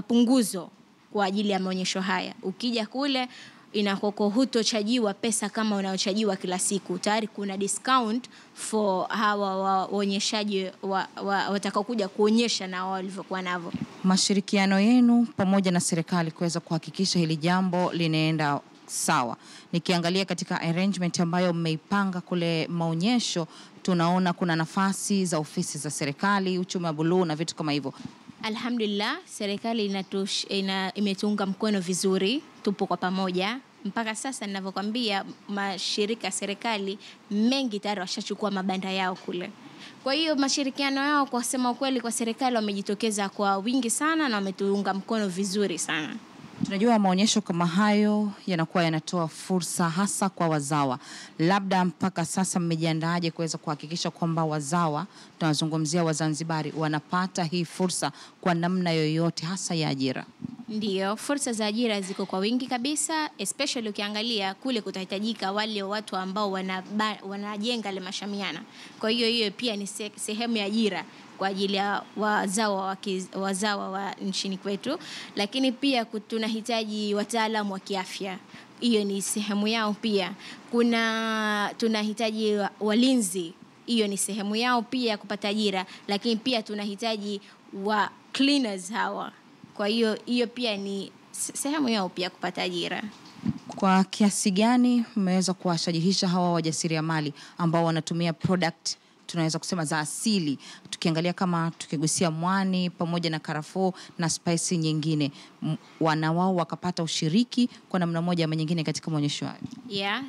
punguzo kwa ajili ya maonyesho haya. Ukija kule inakoko hutochajiwa pesa kama unayochajiwa kila siku. Tayari kuna discount for hawa waonyeshaji watakao kuja kuonyesha na walivyokuwa navyo. Mashirikiano yenu pamoja na serikali kuweza kuhakikisha hili jambo linaenda sawa. Nikiangalia katika arrangement ambayo mmeipanga kule maonyesho, tunaona kuna nafasi za ofisi za serikali, uchumi wa buluu na vitu kama hivyo. Alhamdulillah, serikali imetuunga mkono vizuri, tupo kwa pamoja. Mpaka sasa ninavyokuambia, mashirika ya serikali mengi tayari washachukua mabanda yao kule. Kwa hiyo mashirikiano yao kwa sema ukweli kwa serikali wamejitokeza kwa wingi sana na wametuunga mkono vizuri sana. Tunajua maonyesho kama hayo yanakuwa yanatoa fursa hasa kwa wazawa. Labda mpaka sasa mmejiandaaje kuweza kuhakikisha kwamba wazawa, tunazungumzia Wazanzibari, wanapata hii fursa kwa namna yoyote hasa ya ajira? Ndiyo, fursa za ajira ziko kwa wingi kabisa, especially ukiangalia kule kutahitajika wale watu ambao wanajenga ile mashamiana. Kwa hiyo pia ni sehemu ya ajira kwa ajili ya wazawa wa nchini kwetu, lakini pia tunahitaji wataalamu wa kiafya. Hiyo ni sehemu yao pia. Tunahitaji walinzi. Hiyo ni sehemu yao pia kupata ajira, lakini pia tunahitaji wa cleaners hawa. Kwa hiyo pia ni sehemu yao pia kupata ajira. Kwa kiasi gani mmeweza kuwashajihisha hawa wajasiriamali ambao wanatumia product tunaweza kusema za asili, tukiangalia kama tukigusia mwani pamoja na karafuu na spice nyingine, wao wakapata ushiriki kwa namna moja ama nyingine katika maonyesho hayo?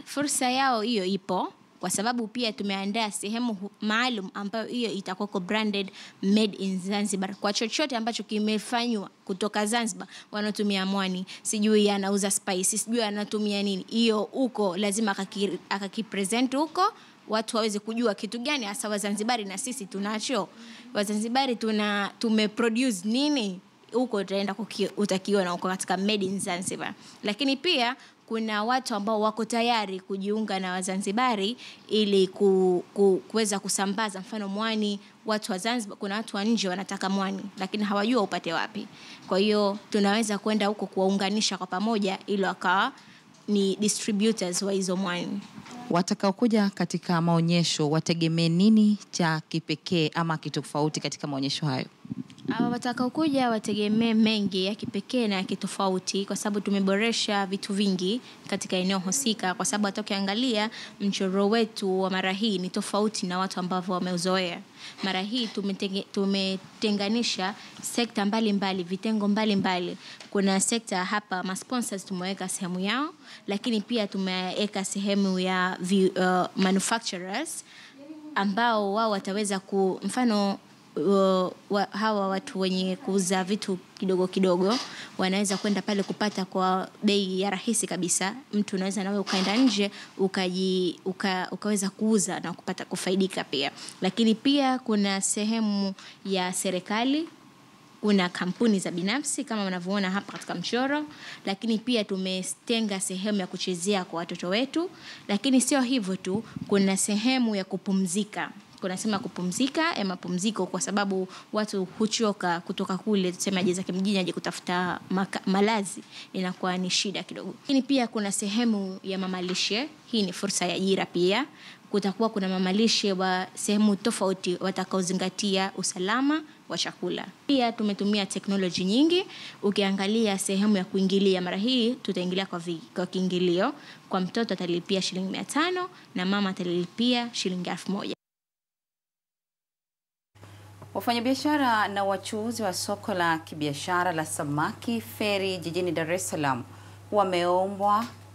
Fursa yao hiyo ipo, kwa sababu pia tumeandaa sehemu maalum ambayo hiyo itakuwa branded made in Zanzibar. Kwa chochote ambacho kimefanywa kutoka Zanzibar, wanatumia mwani, sijui anauza spice, sijui anatumia nini, hiyo huko lazima akakipresent huko, watu waweze kujua kitu gani hasa Wazanzibari na sisi tunacho. Wazanzibari tumeproduce nini, huko utakiona huko katika made in Zanzibar. Lakini pia kuna watu ambao wako tayari kujiunga na Wazanzibari ili kuweza kusambaza mfano mwani. Watu wa Zanzibar, kuna watu wa nje wanataka mwani lakini hawajua upate wapi. Kwa hiyo tunaweza kwenda huko kuwaunganisha kwa pamoja ili wakawa ni distributors wa hizo mwani. Watakaokuja katika maonyesho wategemee nini cha kipekee ama kitofauti katika maonyesho hayo? Watakaokuja wategemee mengi ya kipekee na kitofauti, kwa sababu tumeboresha vitu vingi katika eneo husika, kwa sababu hata ukiangalia mchoro wetu wa mara hii ni tofauti na watu ambao wameuzoea. Mara hii tumetenganisha sekta mbalimbali, vitengo mbalimbali. Kuna sekta hapa masponsors tumeweka sehemu yao, lakini pia tumeweka sehemu ya manufacturers ambao wao wataweza mfano hawa watu wenye kuuza vitu kidogo kidogo wanaweza kwenda pale kupata kwa bei ya rahisi kabisa. Mtu unaweza nawe ukaenda nje ukaweza kuuza na kupata kufaidika pia. Lakini pia kuna sehemu ya serikali, kuna kampuni za binafsi kama mnavyoona hapa katika mchoro, lakini pia tumetenga sehemu ya kuchezea kwa watoto wetu. Lakini sio hivyo tu, kuna sehemu ya kupumzika. Kuna sema kupumzika ya mapumziko, kwa sababu watu huchoka kutoka kule, tuseme aje zake mjini aje kutafuta malazi, inakuwa ni shida kidogo. Lakini pia kuna sehemu ya mamalishe. Hii ni fursa ya ajira pia. Kutakuwa kuna mamalishe wa sehemu tofauti watakaozingatia usalama wa chakula. Pia tumetumia teknoloji nyingi. Ukiangalia sehemu ya kuingilia, mara hii tutaingilia kwa kiingilio. Kwa mtoto atalipia shilingi 500 na mama atalipia shilingi 1000. Wafanyabiashara na wachuuzi wa soko la kibiashara la samaki Feri jijini Dar es Salaam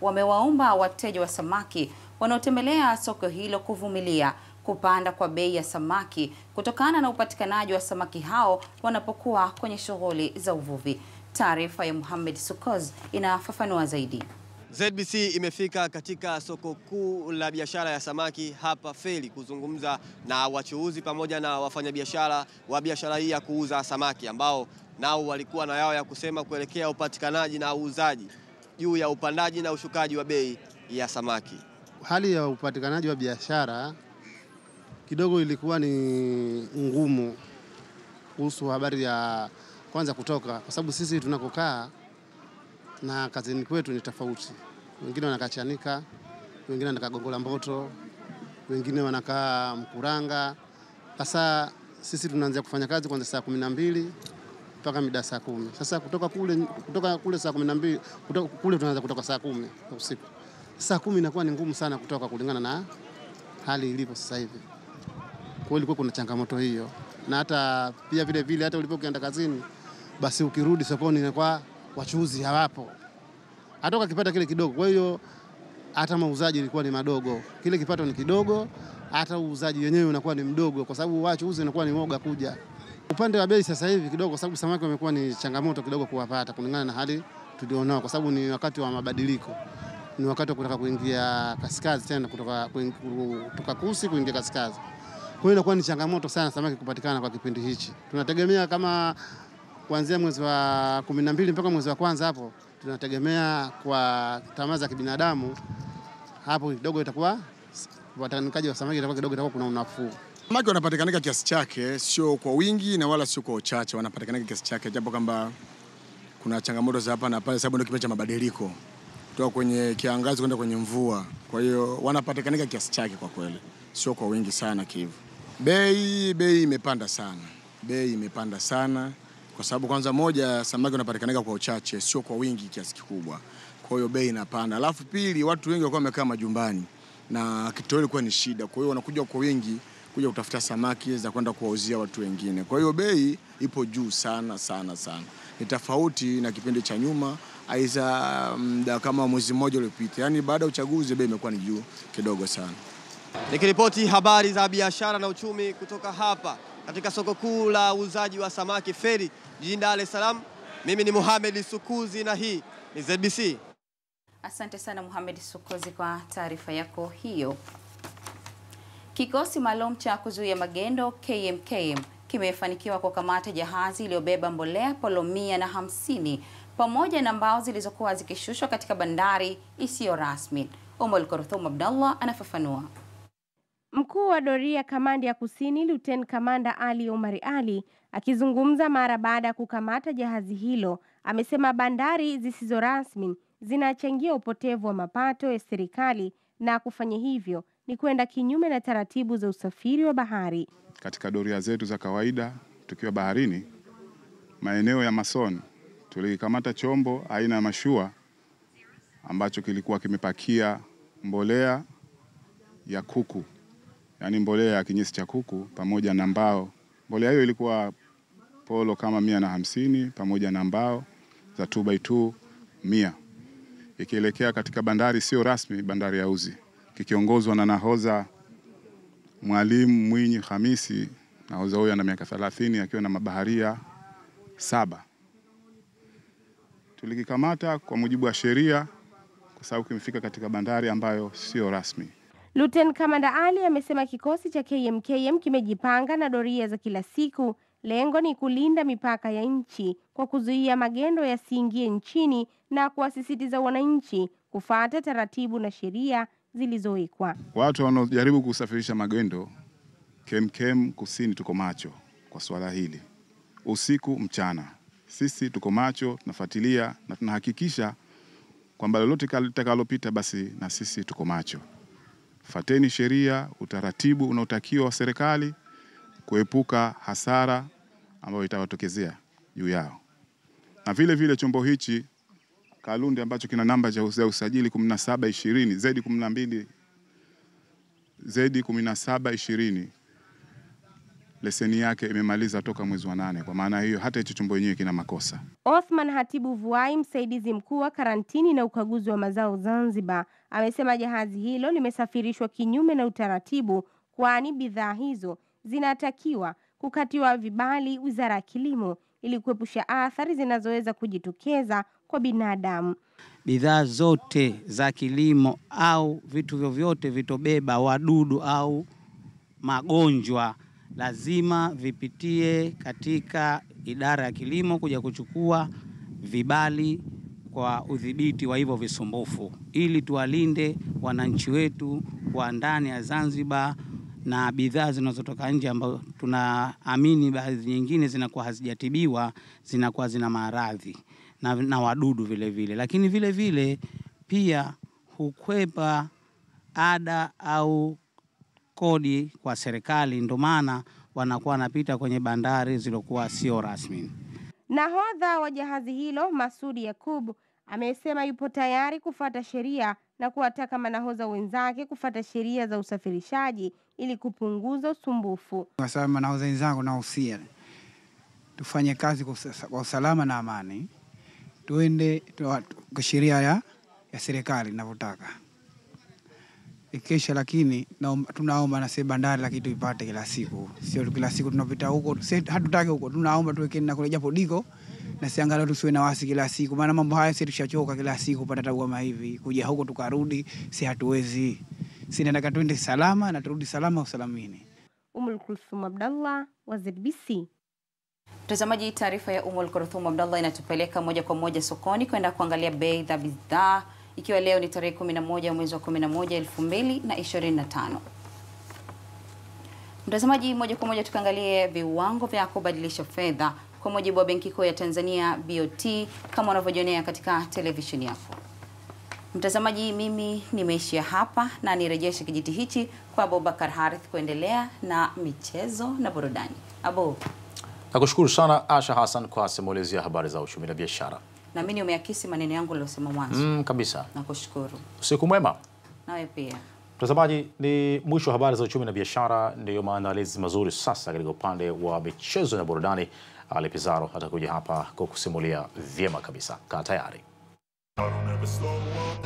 wamewaomba wateja wa samaki wanaotembelea soko hilo kuvumilia kupanda kwa bei ya samaki kutokana na upatikanaji wa samaki hao wanapokuwa kwenye shughuli za uvuvi. Taarifa ya Muhammad Sukoz inafafanua zaidi. ZBC imefika katika soko kuu la biashara ya samaki hapa Feri kuzungumza na wachuuzi pamoja na wafanyabiashara wa biashara hii ya kuuza samaki ambao nao walikuwa na yao ya kusema kuelekea upatikanaji na uuzaji juu ya upandaji na ushukaji wa bei ya samaki. Hali ya upatikanaji wa biashara kidogo ilikuwa ni ngumu kuhusu habari ya kwanza kutoka, kwa sababu sisi tunakokaa na kazini kwetu ni tofauti. Wengine wanakaa Chanika, wengine wanakaa Gongola Mboto, wengine wanakaa Mkuranga. Sasa sisi tunaanza kufanya kazi kuanzia saa 12 mpaka mida saa 10. Sasa kutoka kule saa 12, kule tunaanza kutoka saa 10 usiku. Saa 10 inakuwa ni ngumu sana kutoka kulingana na hali ilipo sasa hivi. Kwa hiyo ilikuwa kuna changamoto hiyo. Na hata pia vile vile hata ulipokwenda kazini, basi ukirudi sokoni inakuwa wachuuzi hawapo. Hatoka kipata kile kidogo. Kwa hiyo hata mauzaji ilikuwa ni madogo. Kile kipato ni kidogo, hata uuzaji wenyewe unakuwa ni mdogo kwa sababu wachuuzi inakuwa ni woga kuja. Upande wa bei sasa hivi kidogo kwa sababu samaki wamekuwa ni changamoto kidogo kuwapata kulingana na hali tulionao kwa sababu ni wakati wa mabadiliko. Ni wakati wa kutaka kuingia kaskazi tena kutoka Kusi kuingia kaskazi. Kwa hiyo inakuwa ni changamoto sana samaki kupatikana kwa kipindi hichi. Tunategemea kama kuanzia mwezi wa 12 mpaka mwezi wa kwanza hapo tunategemea kwa tamaa za kibinadamu hapo kidogo itakuwa upatikanaji wa samaki itakuwa kuna unafuu. Samaki wanapatikanika kiasi chake, sio kwa wingi na wala sio kwa uchache, wanapatikanika kiasi chake, japo kwamba kuna changamoto za hapa na pale sababu ndio kipindi cha mabadiliko kutoka kwenye kiangazi kwenda kwenye mvua. Kwa hiyo wanapatikanika kiasi chake kwa kweli, sio kwa wingi sana kivu. Bei imepanda sana. Bei imepanda sana kwa sababu kwanza moja samaki wanapatikanika kwa uchache, sio kwa wingi kiasi kikubwa. Kwa hiyo bei inapanda. Alafu pili watu wengi walikuwa wamekaa majumbani na kitoweo ilikuwa ni shida. Kwa hiyo wanakuja kwa wingi kuja kutafuta samaki za kwenda kuwauzia watu wengine. Kwa hiyo bei ipo juu sana sana sana. Ni tofauti na kipindi cha nyuma, aidha kama mwezi mmoja uliopita. Yaani baada ya uchaguzi bei imekuwa ni juu kidogo sana. Nikiripoti habari za biashara na uchumi kutoka hapa katika soko kuu la uuzaji wa samaki Feri jijini Dar es Salaam, mimi ni Mohamed Sukuzi na hii ni ZBC. Asante sana Mohamed Sukuzi kwa taarifa yako hiyo. Kikosi maalum cha kuzuia magendo KMKM kimefanikiwa kukamata jahazi iliyobeba mbolea polo 150 pamoja na mbao zilizokuwa zikishushwa katika bandari isiyo rasmi. Omol Korthum Abdallah anafafanua. Mkuu wa doria kamandi ya Kusini Luten Kamanda Ali Omari Ali akizungumza mara baada ya kukamata jahazi hilo amesema bandari zisizo rasmi zinachangia upotevu wa mapato ya serikali na kufanya hivyo ni kwenda kinyume na taratibu za usafiri wa bahari. Katika doria zetu za kawaida tukiwa baharini maeneo ya Mason tulikamata chombo aina ya mashua ambacho kilikuwa kimepakia mbolea ya kuku, yani mbolea ya kinyesi cha kuku pamoja na mbao. Mbolea hiyo ilikuwa polo kama 150 pamoja na mbao za 2x2 100, ikielekea katika bandari sio rasmi, bandari ya Uzi, kikiongozwa na nahodha Mwalimu Mwinyi Hamisi. Nahodha huyo ana miaka 30 akiwa na mabaharia 7. Tulikikamata kwa mujibu wa sheria kwa sababu kimefika katika bandari ambayo sio rasmi. Luten Kamanda Ali amesema kikosi cha KMKM kimejipanga na doria za kila siku. Lengo ni kulinda mipaka ya nchi kwa kuzuia magendo yasiingie nchini na kuwasisitiza wananchi kufuata taratibu na sheria zilizowekwa. Watu wanaojaribu kusafirisha magendo, KMKM Kusini tuko macho kwa swala hili. Usiku mchana. Sisi tuko macho, tunafuatilia na tunahakikisha kwamba lolote litakalopita basi na sisi tuko macho. Fateni sheria, utaratibu unaotakiwa wa serikali kuepuka hasara ambayo itawatokezea juu yao. Na vile vile chombo hichi Kalundi ambacho kina namba ya usajili 1720 Z1720 leseni yake imemaliza toka mwezi wa 8. Kwa maana hiyo hata hicho chombo yenyewe kina makosa. Othman Hatibu Vuai, msaidizi mkuu wa karantini na ukaguzi wa mazao Zanzibar, amesema jahazi hilo limesafirishwa kinyume na utaratibu, kwani bidhaa hizo zinatakiwa kukatiwa vibali Wizara ya Kilimo ili kuepusha athari zinazoweza kujitokeza kwa binadamu. Bidhaa zote za kilimo au vitu vyovyote vitobeba wadudu au magonjwa lazima vipitie katika idara ya kilimo kuja kuchukua vibali kwa udhibiti wa hivyo visumbufu ili tuwalinde wananchi wetu wa ndani ya Zanzibar na bidhaa zinazotoka nje ambazo tunaamini baadhi nyingine zinakuwa hazijatibiwa, zinakuwa zina maradhi na wadudu vile vile. Lakini vile vile pia hukwepa ada au kodi kwa serikali, ndio maana wanakuwa wanapita kwenye bandari zilokuwa sio rasmi. Nahodha wa jahazi hilo Masudi Yakub amesema yupo tayari kufuata sheria na kuwataka manahodha wenzake kufuata sheria za usafirishaji ili kupunguza usumbufu. Kwa sababu manahodha wenzangu nahusia tufanye kazi kwa usalama na amani, tuende kwa sheria ya serikali inavyotaka. Ikesha lakini tunaomba na sisi bandari lakini tuipate kila siku. Sio kila siku tunapita huko, hatutaki huko. Tunaomba tuweke na kule japo diko na siangalau tusiwe na wasi kila siku. Maana mambo haya sisi tushachoka kila siku kupata tabu kama hivi. Kuja huko tukarudi si hatuwezi. Sisi nataka tuende salama na turudi salama usalamini. Kulthum Abdallah wa ZBC. Mtazamaji, taarifa ya Kulthum Abdallah inatupeleka moja kwa moja sokoni kwenda kuangalia bei za bidhaa, ikiwa leo ni tarehe 11 mwezi wa 11 2025. Mtazamaji, moja kwa moja tukaangalie viwango vya kubadilisha fedha kwa mujibu wa Benki Kuu ya Tanzania BOT kama unavyojionea katika televisheni yako. Mtazamaji, mimi nimeishia hapa na nirejeshe kijiti hichi kwa Abubakar Harith kuendelea na michezo na burudani. Abu. Nakushukuru sana Asha Hassan kwa simulizi ya habari za uchumi na biashara. Na mimi umeakisi maneno yangu niliyosema mwanzo. Kabisa. Nakushukuru. Usiku mwema. Nawe pia. Mtazamaji, ni mwisho wa habari za uchumi na biashara, ndio maandalizi mazuri sasa katika upande wa michezo na burudani. Ali Pizarro atakuja hapa kukusimulia vyema kabisa. Kaa tayari. I don't ever slow up,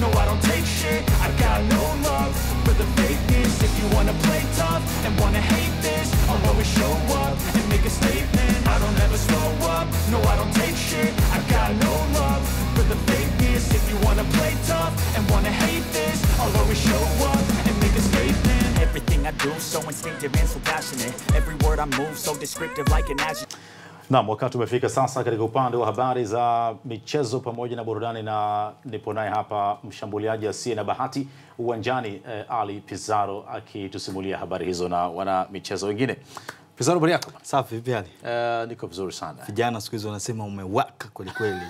no I don't take shit. I got no love for the fakeness. If you wanna play tough and wanna hate this, I'll always show up and make a statement. I don't ever slow up, no I don't take shit. I got no love for the fakeness. If you wanna play tough and wanna hate this, I'll always show up and make a statement. Everything I do so instinctive and so passionate. Every word I move so descriptive like an adjective. Naam, wakati umefika sasa katika upande wa habari za michezo pamoja na burudani, na nipo naye hapa mshambuliaji asiye na bahati uwanjani, Ali Pizarro akitusimulia habari hizo na wana michezo wengine. Pizarro, habari yako? Safi, vipi hali? Niko vizuri sana. Vijana siku hizo wanasema umewaka kweli kweli.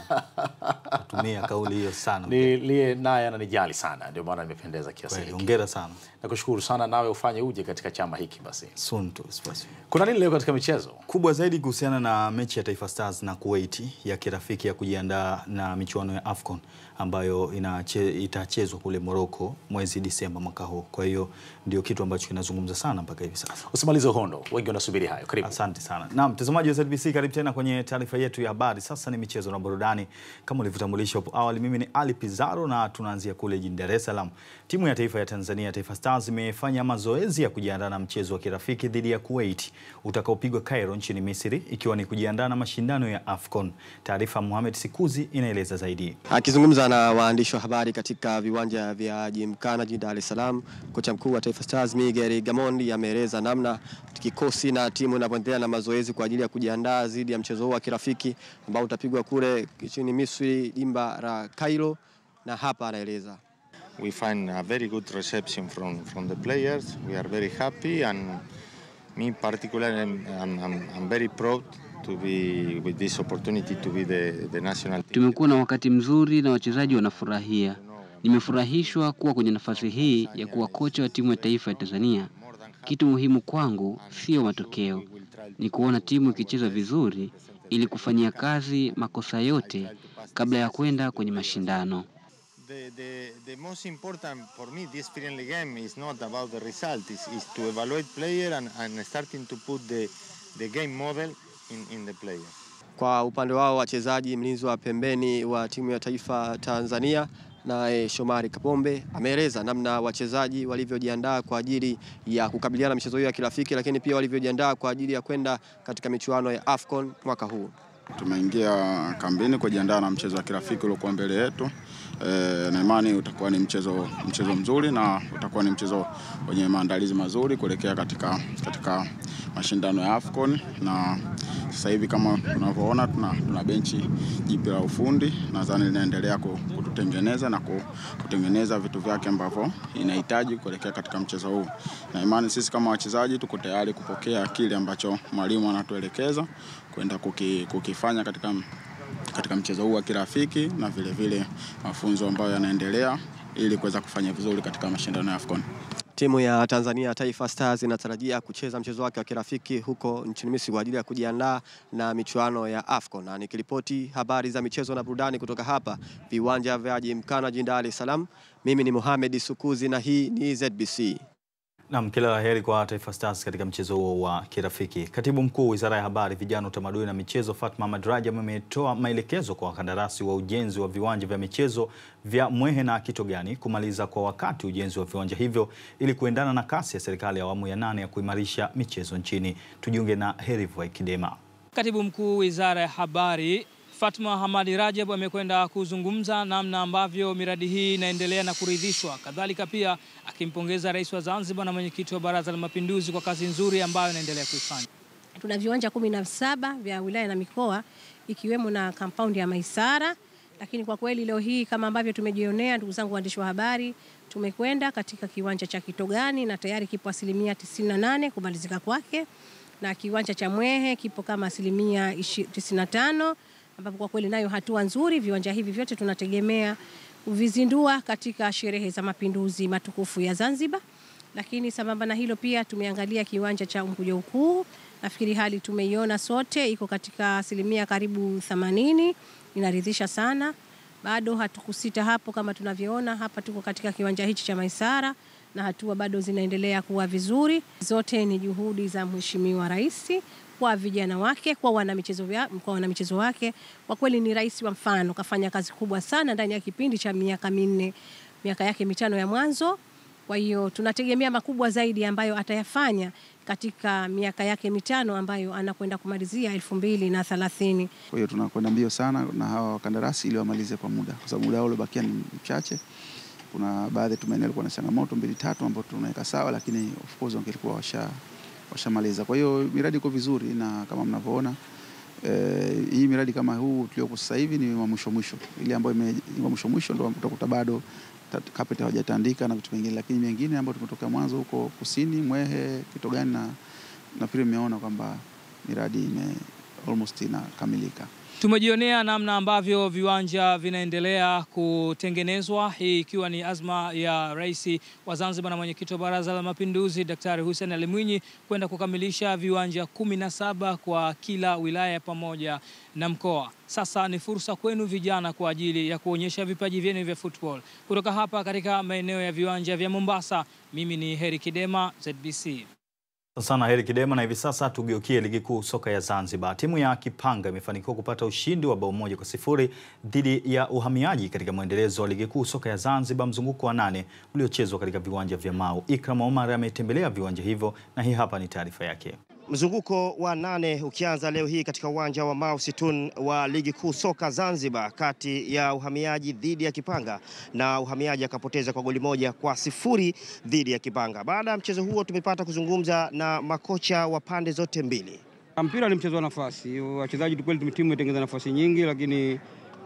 Natumia kauli hiyo sana. Nilie naye ananijali sana, ndio maana nimependeza kiasi hiki. Hongera sana. Nakushukuru sana, nawe ufanye uje katika chama hiki basi. Soon to especially. Kuna nini leo katika michezo? Kubwa zaidi kuhusiana na mechi ya Taifa Stars na Kuwait ya kirafiki ya kujiandaa na michuano ya AFCON ambayo itachezwa kule Morocco mwezi Disemba mwaka huu. Kwa hiyo ndio kitu ambacho kinazungumza sana mpaka hivi sasa. Usimalize hondo, wengi wanasubiri hayo. Karibu. Asante sana. Naam, mtazamaji wa ZBC, karibu tena kwenye taarifa yetu ya habari. Sasa ni michezo na burudani. Kama ulivyotambulisha hapo awali, mimi ni Ali Pizarro na tunaanzia kule jijini Dar es Salaam. Timu ya taifa ya Tanzania, Taifa Stars, imefanya mazoezi ya kujiandaa na mchezo wa kirafiki dhidi ya Kuwait utakaopigwa Cairo nchini Misri, ikiwa ni kujiandaa na mashindano ya AFCON. Taarifa Mohamed Sikuzi inaeleza zaidi. Akizungumza na waandishi wa habari katika viwanja vya Gymkhana jijini Dar es Salaam, kocha mkuu wa Taifa Stars Miguel Gamondi ameeleza namna kikosi na timu inavyoendelea na mazoezi kwa ajili ya kujiandaa dhidi ya mchezo wa kirafiki ambao utapigwa kule nchini Misri, jimba la Cairo, na hapa anaeleza. We find a very good reception from the players. We are very happy, and me particularly I'm very proud to be with this opportunity to be the national team. Tumekuwa na wakati mzuri na wachezaji wanafurahia. Nimefurahishwa kuwa kwenye nafasi hii ya kuwa kocha wa timu ya taifa ya Tanzania. Kitu muhimu kwangu sio matokeo, ni kuona timu ikicheza vizuri ili kufanyia kazi makosa yote kabla ya kwenda kwenye mashindano. The most important for me this friendly game is not about the result, is to evaluate player and starting to put the game model in the player. Kwa upande wao wachezaji, mlinzi wa pembeni wa timu ya taifa Tanzania na Shomari Kapombe ameeleza namna wachezaji walivyojiandaa kwa ajili ya kukabiliana na michezo hiyo ya kirafiki, lakini pia walivyojiandaa kwa ajili ya kwenda katika michuano ya AFCON mwaka huu. Tumeingia kambini kujiandaa na mchezo wa kirafiki uliokuwa mbele yetu. Na imani utakuwa ni mchezo mzuri na utakuwa ni mchezo wenye maandalizi mazuri kuelekea katika mashindano ya AFCON. Na sasa hivi kama unavyoona tuna benchi jipya la ufundi, nadhani linaendelea kututengeneza na kutengeneza vitu vyake ambavyo inahitaji kuelekea katika mchezo huu. Na imani sisi kama wachezaji tuko tayari kupokea kile ambacho mwalimu anatuelekeza kwenda kukifanya katika mchezo huu wa kirafiki, na vile mafunzo ambayo yanaendelea ili kuweza kufanya vizuri katika mashindano ya AFCON. Timu ya Tanzania Taifa Stars inatarajia kucheza mchezo wake wa kirafiki huko nchini Misri kwa ajili ya kujiandaa na michuano ya AFCON. Na nikiripoti habari za michezo na burudani kutoka hapa viwanja vya Gymkhana jijini Dar es Salaam, mimi ni Mohamed Sukuzi na hii ni ZBC. Naam, kila la heri kwa Taifa Stars katika mchezo huo wa kirafiki. Katibu Mkuu Wizara ya Habari, Vijana, Utamaduni na Michezo Fatma Madraja ametoa maelekezo kwa wakandarasi wa ujenzi wa viwanja vya michezo vya Mwehe na Kitogani kumaliza kwa wakati ujenzi wa viwanja hivyo ili kuendana na kasi ya serikali ya awamu ya 8 ya kuimarisha michezo nchini. Tujiunge na Herivwa Kidema. Katibu Mkuu Wizara ya Habari Fatma Hamadi Rajab amekwenda kuzungumza namna ambavyo miradi hii inaendelea na kuridhishwa. Kadhalika pia akimpongeza Rais wa Zanzibar na Mwenyekiti wa Baraza la Mapinduzi kwa kazi nzuri ambayo inaendelea kuifanya. Tuna viwanja 17 vya wilaya na mikoa ikiwemo na compound ya Maisara, lakini kwa kweli leo hii kama ambavyo tumejionea, ndugu zangu waandishi wa habari, tumekwenda katika kiwanja cha Kitogani na tayari kipo 98% kumalizika kwake, na kiwanja cha Mwehe kipo kama 95%, ambapo kwa kweli nayo hatua nzuri. Viwanja hivi vyote tunategemea kuvizindua katika sherehe za mapinduzi matukufu ya Zanzibar. Lakini sambamba na hilo pia tumeangalia kiwanja cha Unguja Ukuu. Nafikiri hali tumeiona sote, iko katika asilimia karibu 80, inaridhisha sana. Bado hatukusita hapo, kama tunavyoona hapa tuko katika kiwanja hichi cha Maisara na hatua bado zinaendelea kuwa vizuri. Zote ni juhudi za Mheshimiwa Rais kwa vijana wake, kwa wanamichezo wake. Kwa kweli ni rais wa mfano, kafanya kazi kubwa sana ndani ya kipindi cha miaka yake 5 ya mwanzo. Kwa hiyo tunategemea makubwa zaidi ambayo atayafanya katika miaka yake 5 ambayo anakwenda kumalizia 2030. Kwa hiyo tunakwenda mbio sana na hawa wakandarasi ili wamalize kwa muda, kwa sababu muda wao uliobakia ni mchache. Kuna baadhi tumaendelea kuwa na changamoto 2-3 ambapo tunaweka sawa, lakini of course wangelikuwa washamaliza. Kwa hiyo miradi iko vizuri, na kama mnavyoona hii miradi kama huu tuliopo sasa hivi ni wa mwisho. Ile ambayo ni wa mwisho ndio utakuta bado carpet hawajatandika na vitu vingine, lakini mengine ambayo tumetoka mwanzo huko kusini Mwehe, Kitogani na pia nimeona kwamba miradi almost inakamilika. Tumejionea namna ambavyo viwanja vinaendelea kutengenezwa, hii ikiwa ni azma ya Rais wa Zanzibar na Mwenyekiti wa Baraza la Mapinduzi Daktari Hussein Ali Mwinyi kwenda kukamilisha viwanja 17 kwa kila wilaya pamoja na mkoa. Sasa ni fursa kwenu vijana kwa ajili ya kuonyesha vipaji vyenu vya football. Kutoka hapa katika maeneo ya viwanja vya Mombasa, mimi ni Heri Kidema, ZBC. Sana Heri Kidema, na hivi sasa tugeukie ligi kuu soka ya Zanzibar. Timu ya Kipanga imefanikiwa kupata ushindi wa bao 1-0 dhidi ya Uhamiaji katika mwendelezo wa ligi kuu soka ya Zanzibar mzunguko wa 8 uliochezwa katika viwanja vya Mau. Ikram Omar ametembelea viwanja hivyo na hii hapa ni taarifa yake. Mzunguko wa 8 ukianza leo hii katika uwanja wa Mau Situn wa ligi kuu soka Zanzibar kati ya Uhamiaji dhidi ya Kipanga, na Uhamiaji akapoteza kwa goli 1-0 dhidi ya Kipanga. Baada ya mchezo huo tumepata kuzungumza na makocha wa pande zote mbili. Mpira ni mchezo wa nafasi. Wachezaji kweli timu imetengeneza nafasi nyingi, lakini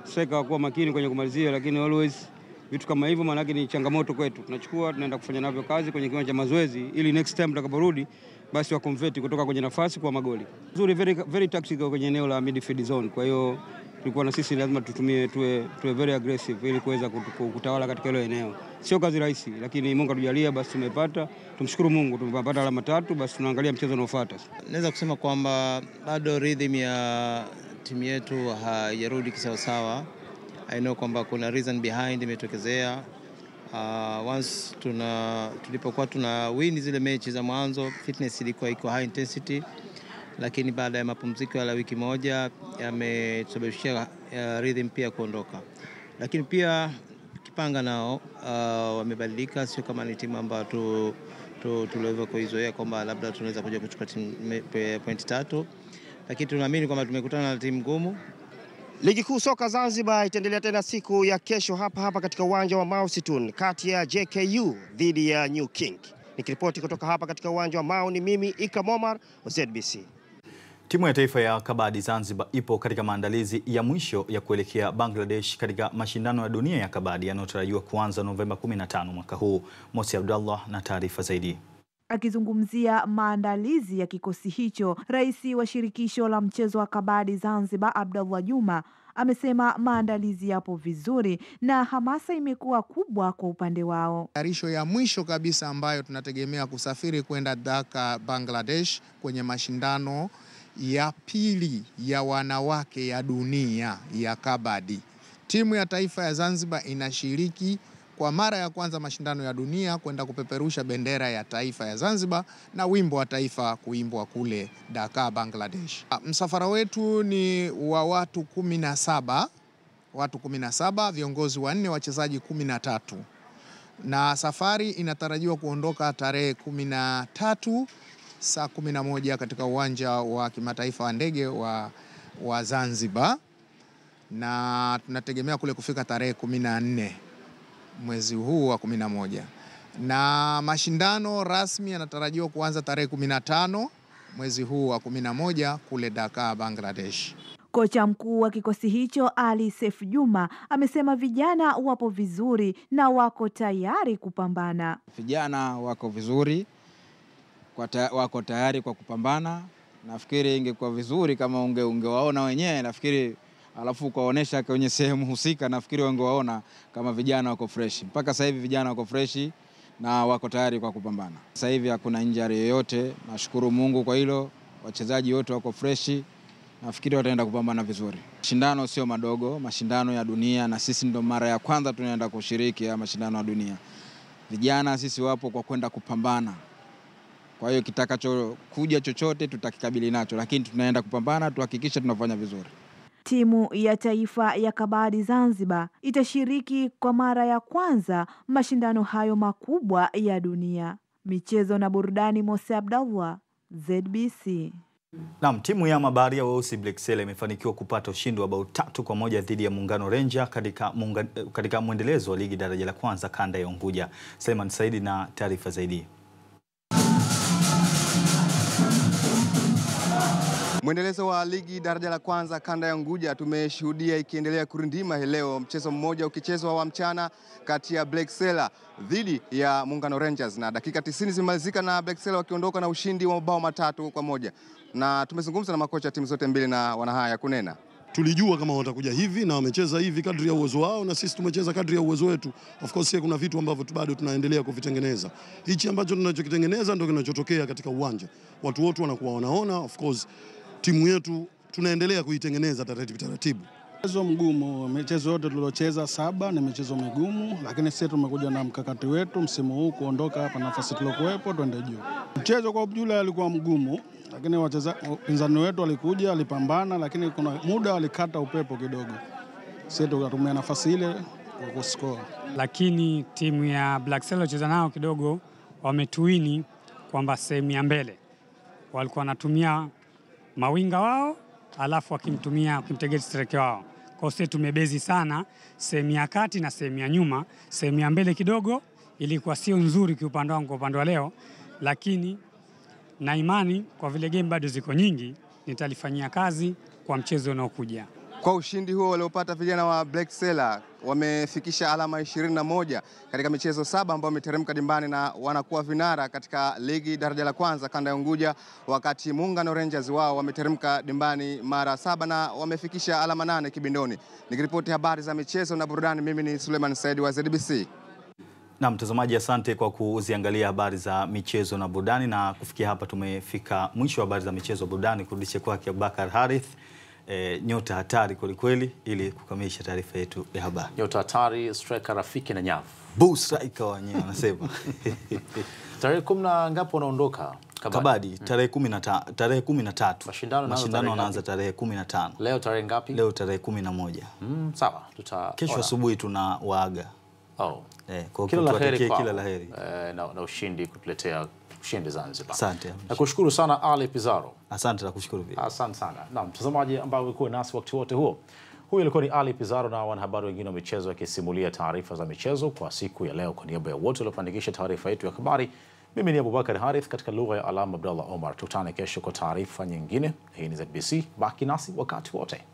seka kuwa makini kwenye kumalizia, lakini always vitu kama hivyo maana yake ni changamoto kwetu. Tunachukua tunaenda kufanya navyo kazi kwenye kiwanja cha mazoezi ili next time tutakaporudi basi wa convert kutoka kwenye nafasi kwa magoli. Nzuri, very tactical kwenye eneo la midfield zone. Kwa hiyo tulikuwa na sisi lazima tutumie tuwe very aggressive ili kuweza kutawala katika ile eneo. Sio kazi rahisi, lakini Mungu atujalia basi tumepata. Tumshukuru Mungu tumepata alama 3, basi tunaangalia mchezo unaofuata. Naweza kusema kwamba bado rhythm ya timu yetu haijarudi kisawasawa. I know kwamba kuna reason behind imetokezea. Once tulipokuwa tuna win zile mechi za mwanzo, fitness ilikuwa iko high intensity, lakini baada ya mapumziko ya wiki moja yametusababishia rhythm pia kuondoka. Lakini pia Kipanga nao wamebadilika, sio kama ni timu ambayo tuliweza kuizoea kwamba labda tunaweza kuja kuchukua point 3, lakini tunaamini kwamba tumekutana na timu ngumu. Ligi kuu soka Zanzibar itaendelea tena siku ya kesho hapa katika uwanja wa Mau Situn kati ya JKU dhidi ya New King. Nikiripoti kutoka hapa katika uwanja wa Mau ni mimi Ikram Omar wa ZBC. Timu ya taifa ya kabadi Zanzibar ipo katika maandalizi ya mwisho ya kuelekea Bangladesh katika mashindano ya dunia ya kabadi yanayotarajiwa kuanza Novemba 15 mwaka huu. Mosi Abdallah na taarifa zaidi. Akizungumzia maandalizi ya kikosi hicho, Rais wa shirikisho la mchezo wa kabadi Zanzibar Abdallah Juma amesema maandalizi yapo vizuri na hamasa imekuwa kubwa kwa upande wao. Tayarisho ya mwisho kabisa ambayo tunategemea kusafiri kwenda Dhaka, Bangladesh kwenye mashindano ya pili ya wanawake ya dunia ya kabadi. Timu ya taifa ya Zanzibar inashiriki kwa mara ya kwanza mashindano ya dunia kwenda kupeperusha bendera ya taifa ya Zanzibar na wimbo wa taifa kuimbwa kule Dhaka, Bangladesh. Msafara wetu ni wa watu 17, viongozi 4, wachezaji 13. Na safari inatarajiwa kuondoka tarehe 13 saa 11 katika uwanja wa kimataifa wa ndege wa Zanzibar, na tunategemea kule kufika tarehe 14 mwezi huu wa 11, na mashindano rasmi yanatarajiwa kuanza tarehe 15 mwezi huu wa 11 kule Dhaka, Bangladesh. Kocha mkuu wa kikosi hicho Ali Seif Juma amesema vijana wapo vizuri na wako tayari kupambana. Vijana wako vizuri, wako tayari kwa kupambana. Nafikiri ingekuwa vizuri kama ungewaona wenyewe, nafikiri alafu kuwaonesha kwenye sehemu husika, nafikiri wangewaona kama vijana wako fresh. Mpaka sasa hivi vijana wako fresh na wako tayari kwa kupambana. Sasa hivi hakuna injury yoyote, nashukuru Mungu kwa hilo. Wachezaji wote wako fresh, nafikiri wataenda kupambana vizuri. Mashindano sio madogo, mashindano ya dunia, na sisi ndo mara ya kwanza tunaenda kushiriki ya mashindano ya dunia. Vijana sisi wapo kwa kwenda kupambana. Kwa hiyo kitakacho kuja chochote tutakikabili nacho, lakini tunaenda kupambana, tuhakikishe tunafanya vizuri. Timu ya taifa ya kabadi Zanzibar itashiriki kwa mara ya kwanza mashindano hayo makubwa ya dunia. Michezo na burudani, Mose Abdallah, ZBC. Naam, timu ya mabaharia weusi Black Sela imefanikiwa kupata ushindi wa bao 3-1 dhidi ya Muungano Ranger katika mwendelezo wa ligi daraja la kwanza kanda ya Unguja. Suleiman Saidi na taarifa zaidi. Mwendelezo wa ligi daraja la kwanza kanda ya Unguja tumeshuhudia ikiendelea kurindima leo, mchezo mmoja ukichezwa wa mchana kati ya Black Sela dhidi ya Muungano Rangers, na dakika 90 zimalizika na Black Sela wakiondoka na ushindi wa mabao 3-1. Na tumezungumza na makocha timu zote mbili na wana haya kunena. Tulijua kama watakuja hivi na wamecheza hivi kadri ya uwezo wao, na sisi tumecheza kadri ya uwezo wetu. Of course kuna vitu ambavyo bado tunaendelea kuvitengeneza. Hichi ambacho tunachokitengeneza ndio kinachotokea katika uwanja. Watu wote wanakuwa wanaona. Of course timu yetu tunaendelea kuitengeneza taratibu. Mchezo mgumu, michezo yote tuliocheza 7 ni michezo migumu, lakini sisi tumekuja na mkakati wetu msimu huu kuondoka hapa nafasi tulokuepo twende juu. Mchezo kwa ujumla alikuwa mgumu, lakini wapinzani wetu walikuja, walipambana, lakini kuna muda walikata upepo kidogo. Sisi tukatumia nafasi ile kwa kuscore. Lakini timu ya Black Sela wacheza nao kidogo wametuini kwamba sehemu ya mbele walikuwa wanatumia mawinga wao alafu wakimtegea striker wao. Kwa sisi tumebezi sana sehemu ya kati na sehemu ya nyuma. Sehemu ya mbele kidogo ilikuwa sio nzuri kiupande wangu kwa upande wa leo, lakini na imani kwa vile game bado ziko nyingi nitalifanyia kazi kwa mchezo unaokuja. Kwa ushindi huo waliopata vijana wa Black Sela wamefikisha alama 21 katika michezo 7 ambayo wameteremka dimbani na wanakuwa vinara katika ligi daraja la kwanza kanda ya Unguja, wakati Muungano Rangers wao wameteremka dimbani mara 7 na wamefikisha alama 8 kibindoni. Nikiripoti habari za michezo na burudani, mimi ni Suleiman Saidi wa ZBC. Na mtazamaji, asante kwa kuziangalia habari za michezo na burudani, na kufikia hapa tumefika mwisho wa habari za michezo na burudani. Kurudishe kwake Abubakar Harith, nyota hatari kweli ili kukamilisha taarifa yetu ya habari. Nyota hatari, striker rafiki na nyavu. Bull striker wenyewe wanasema. Tarehe 10 ngapi unaondoka kabadi? Tarehe 13. Mashindano yanaanza tarehe 15. Leo tarehe ngapi? Leo tarehe 11. Sawa, kesho asubuhi tunawaaga. Kwa kila laheri kila laheri. Na ushindi kutuletea ushindi Zanzibar. Asante. Nakushukuru sana Ali Pizarro. Asante, nakushukuru pia. Asante sana. Na mtazamaji ambao ulikuwa nasi wakati wote huo. Huyu alikuwa ni Ali Pizarro na wanahabari wengine wa michezo akisimulia taarifa za michezo kwa siku ya leo. Kwa niaba ya wote waliofanikisha taarifa yetu ya habari, mimi ni Abubakar Harith katika lugha ya alama Abdallah Omar. Tutane kesho kwa taarifa nyingine. Hii ni ZBC. Baki nasi wakati wote.